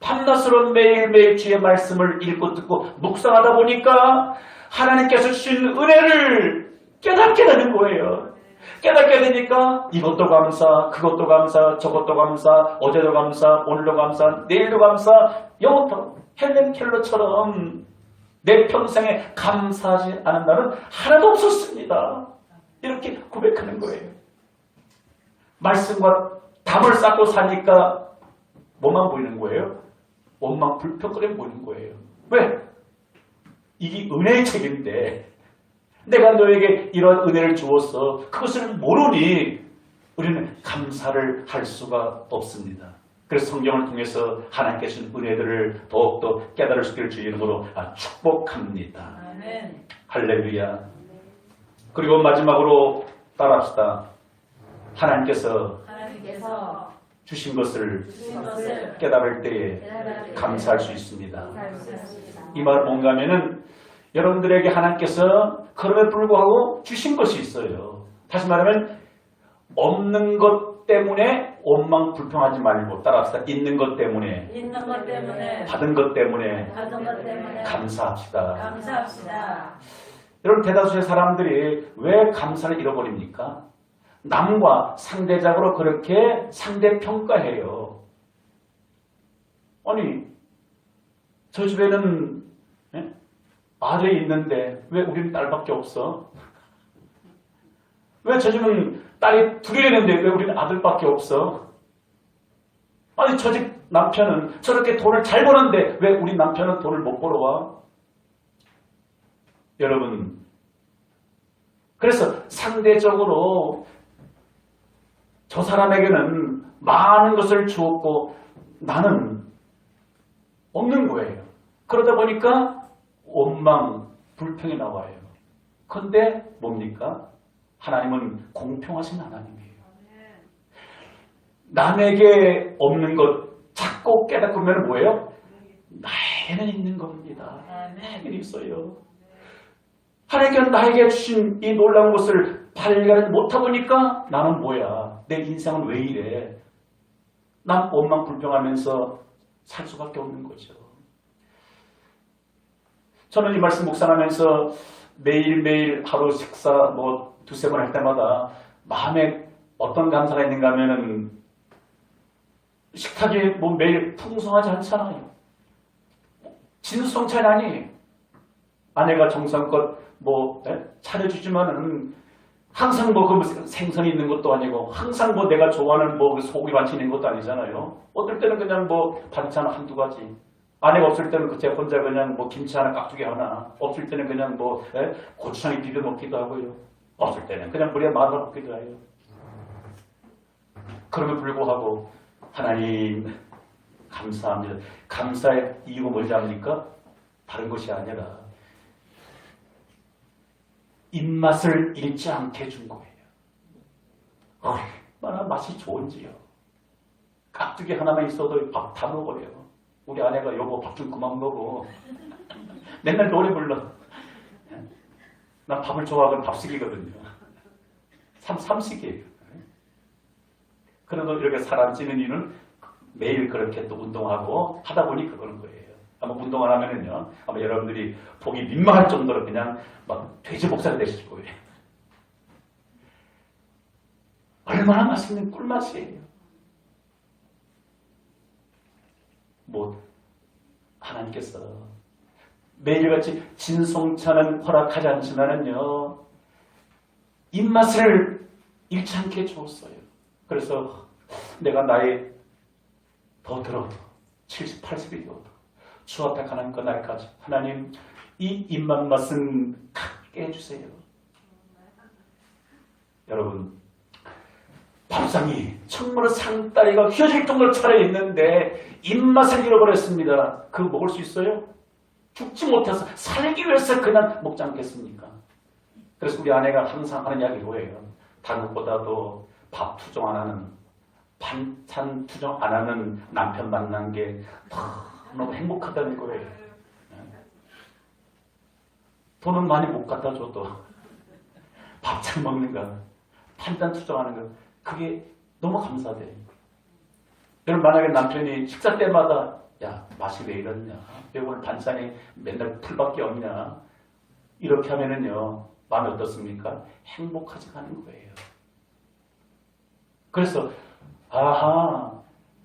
밤낮으로 매일매일 주의 말씀을 읽고 듣고 묵상하다 보니까 하나님께서 주신 은혜를 깨닫게 되는 거예요. 깨닫게 되니까 이것도 감사, 그것도 감사, 저것도 감사, 어제도 감사, 오늘도 감사, 내일도 감사, 영원토록 헬렌 켈러처럼 내 평생에 감사하지 않은 날은 하나도 없었습니다. 이렇게 고백하는 거예요. 말씀과 담을 쌓고 사니까 뭐만 보이는 거예요? 원망 불평거리 보이는 거예요. 왜? 이게 은혜의 책인데 내가 너에게 이런 은혜를 주었어. 그것을 모르니 우리는 감사를 할 수가 없습니다. 그래서 성경을 통해서 하나님께 주신 은혜들을 더욱더 깨달을 수 있기를 주의 이름으로 축복합니다. 아멘. 할렐루야. 그리고 마지막으로 따라합시다. 하나님께서 주신 것을 깨달을 때에 감사할 수 있습니다. 이 말은 뭔가 하면은 여러분들에게 하나님께서 그럼에 불구하고 주신 것이 있어요. 다시 말하면 없는 것 때문에 원망 불평하지 말고 따라합시다. 있는 것 때문에 받은 것 때문에 감사합시다. 여러분 대다수의 사람들이 왜 감사를 잃어버립니까? 남과 상대적으로 그렇게 상대평가해요. 아니 저 집에는 아들이 있는데 왜 우리는 딸밖에 없어? 왜 저 집은 딸이 두 개 있는데 왜 우리는 아들밖에 없어? 아니 저 집 남편은 저렇게 돈을 잘 버는데 왜 우리 남편은 돈을 못 벌어와? 여러분 그래서 상대적으로 저 사람에게는 많은 것을 주었고 나는 없는 거예요. 그러다 보니까 원망, 불평이 나와요. 근데 뭡니까? 하나님은 공평하신 하나님이에요. 남에게 없는 것 찾고 깨닫으면 뭐예요? 나에게는 있는 겁니다. 당연히 있어요. 하나님께서 나에게 주신 이 놀라운 것을 발견하지 못하고 보니까 나는 뭐야? 내 인생은 왜 이래? 난 원망 불평하면서 살 수밖에 없는 거죠. 저는 이 말씀 묵상하면서 매일매일 하루 식사 뭐 두세 번 할 때마다 마음에 어떤 감사가 있는가 하면은 식탁이 뭐 매일 풍성하지 않잖아요. 진수성찬이 아내가 정성껏 뭐 차려주지만은 항상 뭐 그 생선이 있는 것도 아니고 항상 뭐 내가 좋아하는 뭐 소고기 반찬 있는 것도 아니잖아요. 어떨 때는 그냥 뭐 반찬 한두 가지. 아내가 없을 때는 그제 혼자 그냥 뭐 김치 하나 깍두기 하나. 없을 때는 그냥 뭐 고추장에 비벼 먹기도 하고요. 없을 때는 그냥 물에 말아 먹기도 해요. 그럼에도 불구하고 하나님 감사합니다. 감사의 이유가 뭔지 압니까? 다른 것이 아니라 입맛을 잃지 않게 해준 거예요. 얼마나 맛이 좋은지요. 깍두기 하나만 있어도 밥 다 먹어요. 우리 아내가 여보 밥 좀 그만 먹어. 맨날 노래 불러. 난 밥을 좋아하는 밥식이거든요. 삼식이에요. 그래도 이렇게 살 안 찌는 이유는 매일 그렇게 또 운동하고 하다 보니 그러는 거예요. 아마 운동 안 하면은요, 아마 여러분들이 보기 민망할 정도로 그냥 막 돼지 목살이 되실 거예요. 얼마나 맛있는 꿀맛이에요. 뭐 하나님께서 매일같이 진송찬은 허락하지 않지만은요, 입맛을 잃지 않게 주었어요. 그래서 내가 나이 더 들어도 70, 80이 되어도 주었다 하나님과 날까지 하나님 이 입맛 맛은 갖게 해주세요. 여러분 밥상이 정말로 상다리가 휘어질 정도로 차려있는데 입맛을 잃어버렸습니다. 그거 먹을 수 있어요? 죽지 못해서 살기 위해서 그냥 먹지 않겠습니까? 그래서 우리 아내가 항상 하는 이야기 뭐예요? 다른 것보다도 밥 투정 안 하는, 반찬 투정 안 하는 남편 만난 게 너무 행복하다는 거예요. 돈은 많이 못 갖다 줘도 밥 잘 먹는 거, 반찬 투정하는 거, 그게 너무 감사돼요. 여러분 만약에 남편이 식사 때마다 야 맛이 왜 이러냐, 왜 오늘 반찬이 맨날 풀밖에 없냐, 이렇게 하면은요 마음이 어떻습니까? 행복하지 않은 거예요. 그래서 아하,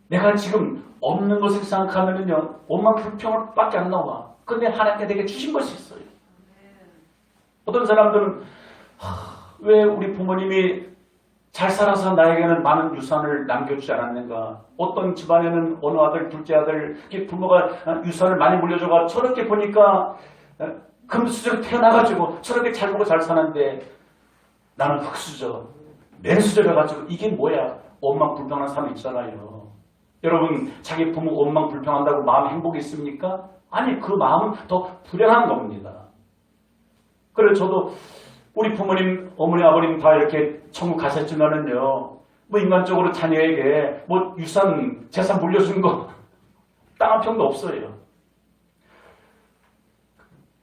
내가 지금 없는 것을 생각하면은요 원망 불평을 밖에 안 나와. 근데 하나님께 내게 주신 것이 있어요. 어떤 사람들은 왜 우리 부모님이 잘 살아서 나에게는 많은 유산을 남겨주지 않았는가? 어떤 집안에는 어느 아들, 둘째 아들, 부모가 유산을 많이 물려줘가 저렇게 보니까 금수저로 태어나가지고 저렇게 잘 먹고 잘 사는데 나는 흙수저, 맨수저여가지고 이게 뭐야? 원망불평한 사람 있잖아요. 여러분 자기 부모 원망불평한다고 마음에 행복이 있습니까? 아니 그 마음은 더 불행한 겁니다. 그래서 저도 우리 부모님, 어머니, 아버님 다 이렇게 천국 가셨지만은요, 뭐 인간적으로 자녀에게 뭐 유산, 재산 물려준 거 땅 한 평도 없어요.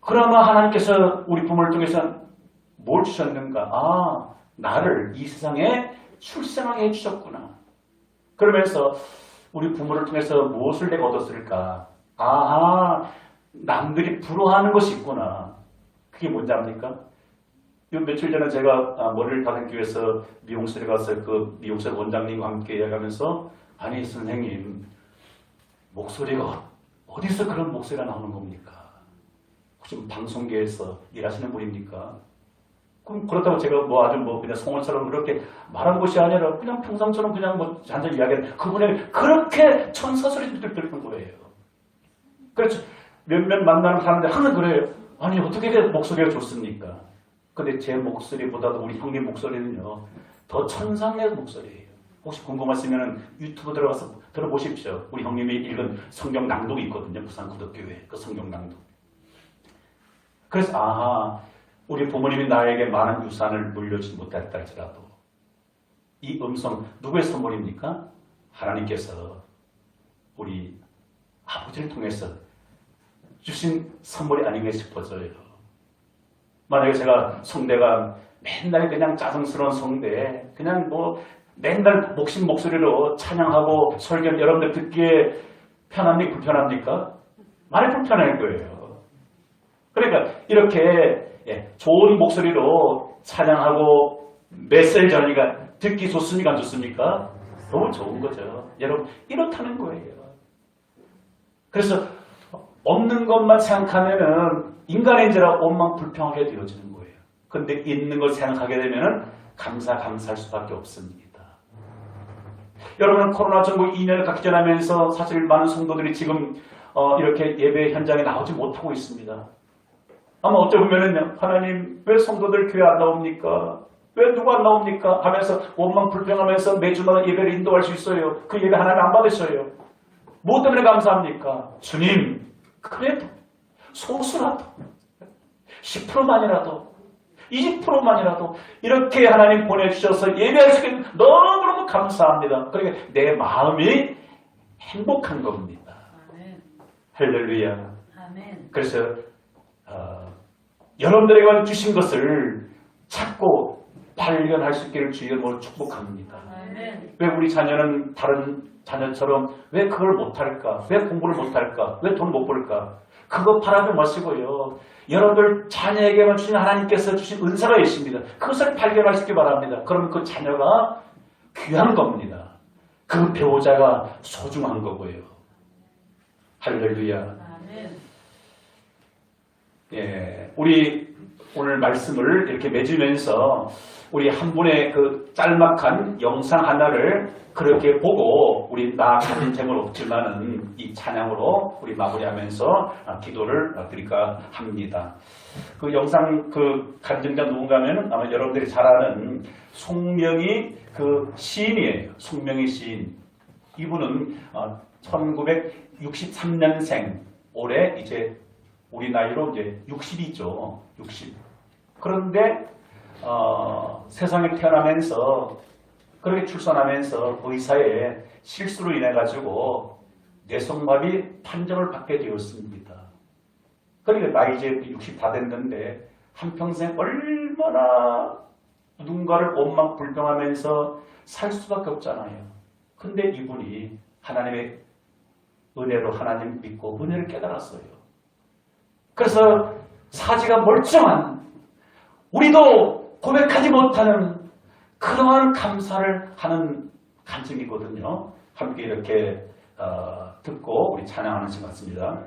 그러나 하나님께서 우리 부모를 통해서 뭘 주셨는가? 아, 나를 이 세상에 출생하게 해주셨구나. 그러면서 우리 부모를 통해서 무엇을 내가 얻었을까? 아하, 남들이 부러워하는 것이 있구나. 그게 뭔지 압니까? 며칠 전에 제가 머리를 다듬기 위해서 미용실에 가서 그 미용실 원장님과 함께 이야기하면서 아니 선생님 목소리가 어디서 그런 목소리가 나오는 겁니까? 혹시 방송계에서 일하시는 분입니까? 그럼 그렇다고 제가 뭐 아주 뭐 그냥 성원처럼 그렇게 말한 것이 아니라 그냥 평상처럼 그냥 뭐 잔잔히 이야기하는 그분이 그렇게 천사 소리 들리는 거예요. 그래서 몇몇 만나는 사람들 항상 그래요. 아니 어떻게 목소리가 좋습니까? 근데 제 목소리보다도 우리 형님 목소리는요 더 천상의 목소리예요. 혹시 궁금하시면 유튜브 들어가서 들어보십시오. 우리 형님이 읽은 성경 낭독이 있거든요. 부산 구덕교회 그 성경 낭독. 그래서 우리 부모님이 나에게 많은 유산을 물려주지 못했다 할지라도 이 음성 누구의 선물입니까? 하나님께서 우리 아버지를 통해서 주신 선물이 아닌가 싶어져요. 만약에 제가 성대가 맨날 그냥 짜증스러운 성대, 그냥 맨날 목신 목소리로 찬양하고 설교 여러분들 듣기에 편합니까? 불편합니까? 많이 불편할 거예요. 그러니까 이렇게 좋은 목소리로 찬양하고 메시지하니까 듣기 좋습니까? 안 좋습니까? 너무 좋은 거죠. 여러분 이렇다는 거예요. 그래서 없는 것만 생각하면은 인간의 인재라 온만 불평하게 되어지는 거예요. 그런데 있는 걸 생각하게 되면은 감사할 수밖에 없습니다. 여러분 코로나 전국 2년을 각전하면서 사실 많은 성도들이 지금 이렇게 예배 현장에 나오지 못하고 있습니다. 아마 어찌 보면은 하나님 왜 성도들 교회 안 나옵니까? 왜 누가 안 나옵니까? 하면서 원망 불평하면서 매주마다 예배를 인도할 수 있어요. 그 예배 하나님 안 받으셔요. 무엇 때문에 감사합니까? 주님 그래도 소수라도 10%만이라도 20%만이라도 이렇게 하나님 보내주셔서 예배할 수 있는 너무너무 감사합니다. 그러니까 내 마음이 행복한 겁니다. 아멘. 할렐루야. 아멘. 그래서 여러분들에게 주신 것을 찾고 발견할 수 있기를 주의 이름으로 축복합니다. 아멘. 왜 우리 자녀는 다른 자녀처럼 왜 그걸 못할까? 왜 공부를 못할까? 왜 돈 못 벌까? 그거 바라지 마시고요. 여러분들 자녀에게만 주신 하나님께서 주신 은사가 있습니다. 그것을 발견할 수 있기 바랍니다. 그럼 그 자녀가 귀한 겁니다. 그 배우자가 소중한 거고요. 할렐루야. 아멘. 예, 우리 오늘 말씀을 이렇게 맺으면서 우리 한 분의 그 짤막한 영상 하나를 그렇게 보고 우리 나아가는 재물 없지만은 이 찬양으로 우리 마무리하면서 기도를 드릴까 합니다. 그 영상 그 간증자 누군가 하면은 아마 여러분들이 잘 아는 송명희 그 시인이에요. 송명희 시인. 이분은 1963년생 올해 이제 우리 나이로 이제 60이죠. 60. 그런데 세상에 태어나면서 그렇게 출산하면서 의사의 실수로 인해 가지고 뇌성마비 판정을 받게 되었습니다. 그러니까 나이 이제 60 다 됐는데 한평생 얼마나 누군가를 원망 불평하면서 살 수밖에 없잖아요. 근데 이분이 하나님의 은혜로 하나님 믿고 은혜를 깨달았어요. 그래서 사지가 멀쩡한 우리도 고백하지 못하는 그러한 감사를 하는 간증이거든요. 함께 이렇게 듣고 우리 찬양하는 시간 같습니다.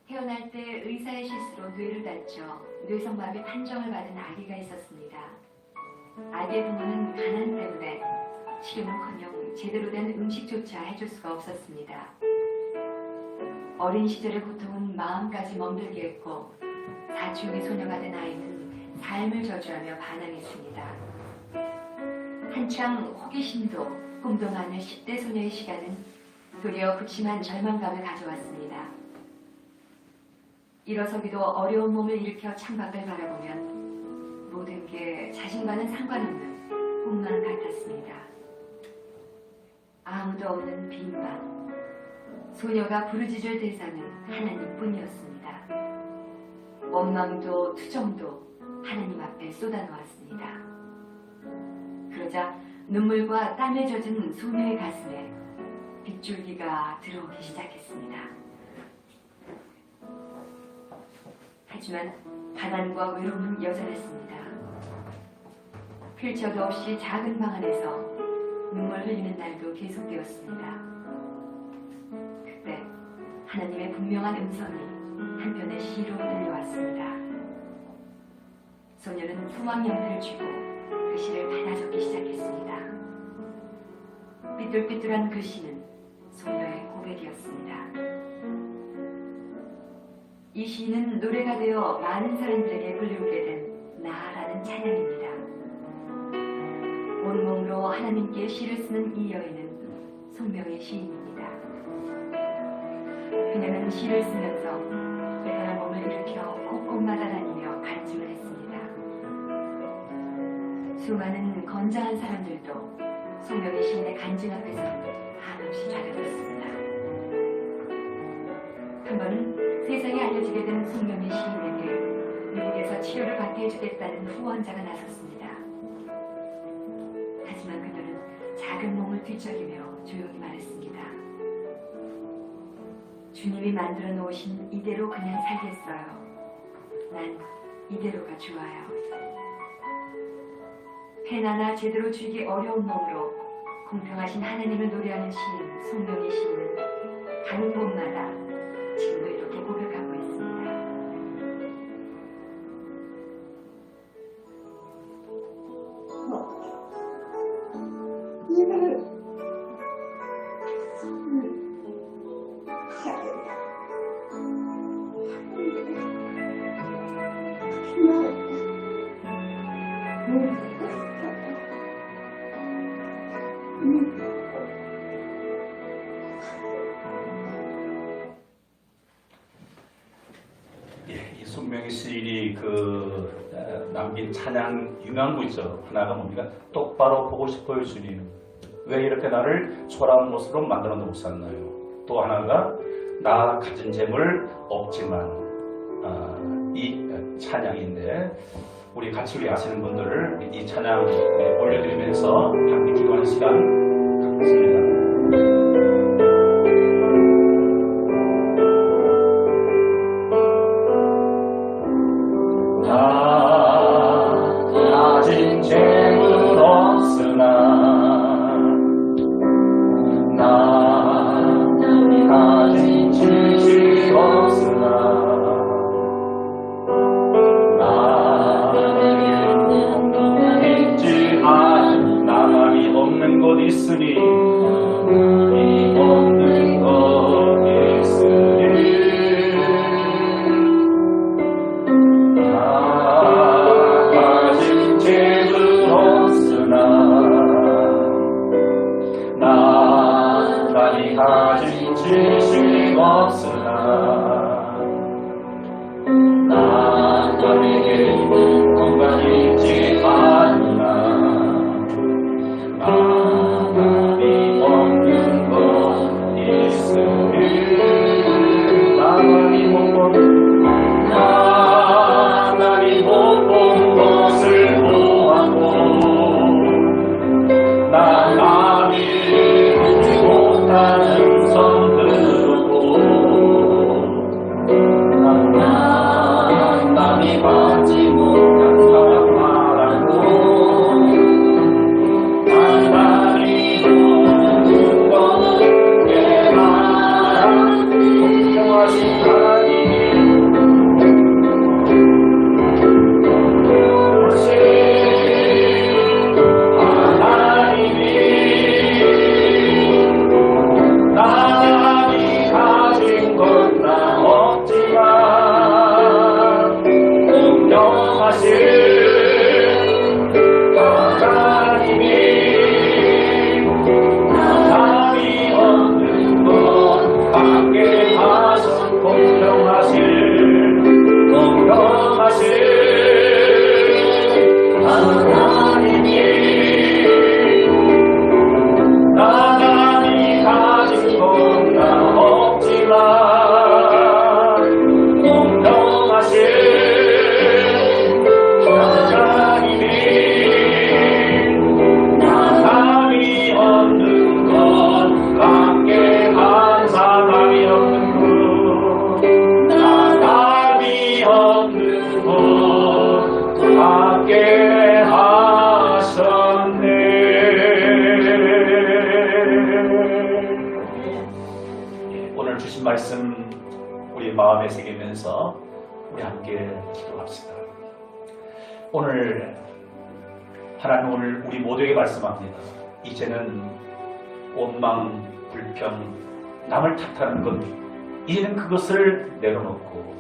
태어날 때 의사의 실수로 뇌를 다쳐 뇌성마비 판정을 받은 아기가 있었습니다. 아기의 부모는 가난 때문에 치료는커녕 제대로 된 음식조차 해줄 수가 없었습니다. 어린 시절의 고통은 마음까지 멍들게 했고 사춘기 소녀가 된 아이는 삶을 저주하며 반항했습니다. 한창 호기심도 꿈도 많은 10대 소녀의 시간은 도리어 극심한 절망감을 가져왔습니다. 일어서기도 어려운 몸을 일으켜 창밖을 바라보면 모든 게 자신과는 상관없는 꿈만 같았습니다. 아무도 없는 빈 방. 소녀가 부르짖을 대상은 하나님뿐이었습니다. 원망도 투정도 하나님 앞에 쏟아놓았습니다. 그러자 눈물과 땀에 젖은 소녀의 가슴에 빗줄기가 들어오기 시작했습니다. 하지만 가난과 외로움은 여전했습니다. 필처도 없이 작은 방 안에서 눈물 흘리는 날도 계속되었습니다. 그때 하나님의 분명한 음성이 한편의 시로 들려왔습니다. 소녀는 소망연필을 쥐고 그 시를 받아 적기 시작했습니다. 삐뚤삐뚤한 그 시는 소녀의 고백이었습니다. 이 시는 노래가 되어 많은 사람들에게 불리우게 된 나라는 찬양입니다. 온몸으로 하나님께 시를 쓰는 이 여인은 송명의 시인입니다. 그녀는 시를 쓰면서 일으켜 곳곳마다 다니며 간증을 했습니다. 수많은 건장한 사람들도 송명희 시인의 간증 앞에서 한없이 작아졌습니다. 한 번은 세상에 알려지게 된 송명희 시인에게 미국에서 치료를 받게 해주겠다는 후원자가 나섰습니다. 하지만 그들은 작은 몸을 뒤척이며 조용히 말했습니다. 주님이 만들어 놓으신 이대로 그냥 살겠어요. 난 이대로가 좋아요. 펜 하나 제대로 쥐기 어려운 몸으로 공평하신 하나님을 노래하는 시인 송명희 시인은 가는 곳마다 지금도 이렇게 고백하고 있습니다. 이 손명희 시인이 남긴 찬양 유명한 있죠. 하나가 뭡니까? 똑바로 보고 싶어요 주님. 왜 이렇게 나를 초라한 모습으로 만들어 놓으셨나요? 또 하나가 나 가진 재물 없지만 이 찬양인데 우리 같이 위하시는 분들을 이 찬양 올려드리면서 함께 기도하는 시간 갖겠습니다. 가진 재물 없으나 나 가진 지식 없으나 나는 있지 않은 나감이 없는 것 있으니 나감이 없는 것 있으니 가진 지식 없으나 나에게 뭔가 있지 않나 나감이 없는 것 있으니 나감이 못 본 것을 보았고 나감이 못하는 손들고 남이 받지 못한 사랑 말하고 하나님 모든 것 깨달아 공평하신 하나님 남이 가진 건 나 없지만 공평하신 하나님이 남이 없는 것 함께 하셔 공평하신 하나님이 나감이 가진 건 나 없지만 공평하신 하나님이 나감이 없는 것 함께 한 사람이 없는 것 나감이 없는 것 함께 하셨네. 오늘 주신 말씀 우리 마음에 새기면서 우리 함께 기도합시다. 오늘 하나님 오늘 우리 모두에게 말씀합니다. 이제는 원망, 불평, 남을 탓하는 것 이제는 그것을 내려놓고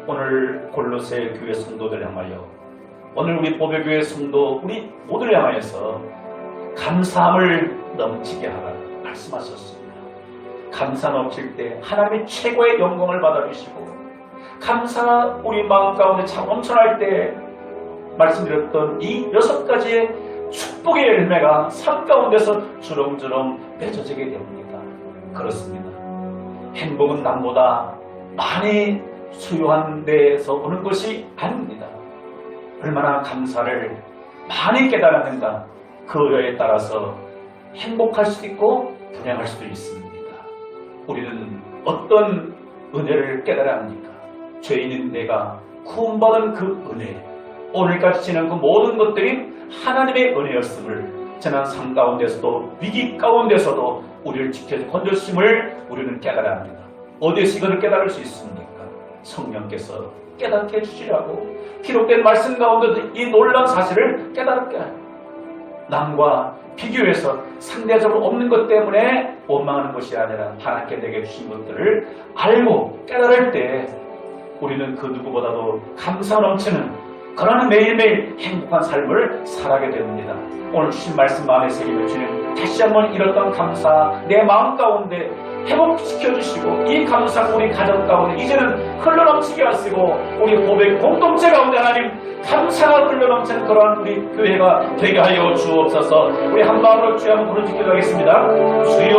오늘 골로새 교회 성도들 향하여 오늘 우리 보배교회 성도 우리 모두를 향하여서 감사함을 넘치게 하라 말씀하셨습니다. 감사 넘칠 때 하나님의 최고의 영광을 받아주시고 감사가 우리 마음 가운데 참 넘쳐날 때 말씀드렸던 이 6가지의 축복의 열매가 삶 가운데서 주렁주렁 맺어지게 됩니다. 그렇습니다. 행복은 남보다 많이 소유한 데에서 오는 것이 아닙니다. 얼마나 감사를 많이 깨달았는가, 그에 따라서 행복할 수도 있고 분양할 수도 있습니다. 우리는 어떤 은혜를 깨달아야 합니까? 죄인인 내가 구원받은 그 은혜, 오늘까지 지난 그 모든 것들이 하나님의 은혜였음을, 지난 삶 가운데서도 위기 가운데서도 우리를 지켜주 건져주심을 우리는 깨달아야 합니다. 어디에서 이것을 깨달을 수 있습니까? 성령께서 깨닫게 해주시라고 기록된 말씀 가운데도 이 놀라운 사실을 깨닫게 합니다. 남과 비교해서 상대적으로 없는 것 때문에 원망하는 것이 아니라 하나님께 내게 주신 것들을 알고 깨달을 때 우리는 그 누구보다도 감사 넘치는 그러한 매일매일 행복한 삶을 살아가게 됩니다. 오늘 주신 말씀 마음에 새기며 주님 다시 한번 잃었던 감사 내 마음 가운데 회복시켜주시고 이 감사 우리 가정 가운데 이제는 흘러넘치게 하시고 우리 고백 공동체 가운데 하나님 감사가 흘러넘치는 그러한 우리 교회가 되게 하여 주옵소서. 우리 한 마음으로 주여 한번 부르짖기도 하겠습니다. 주여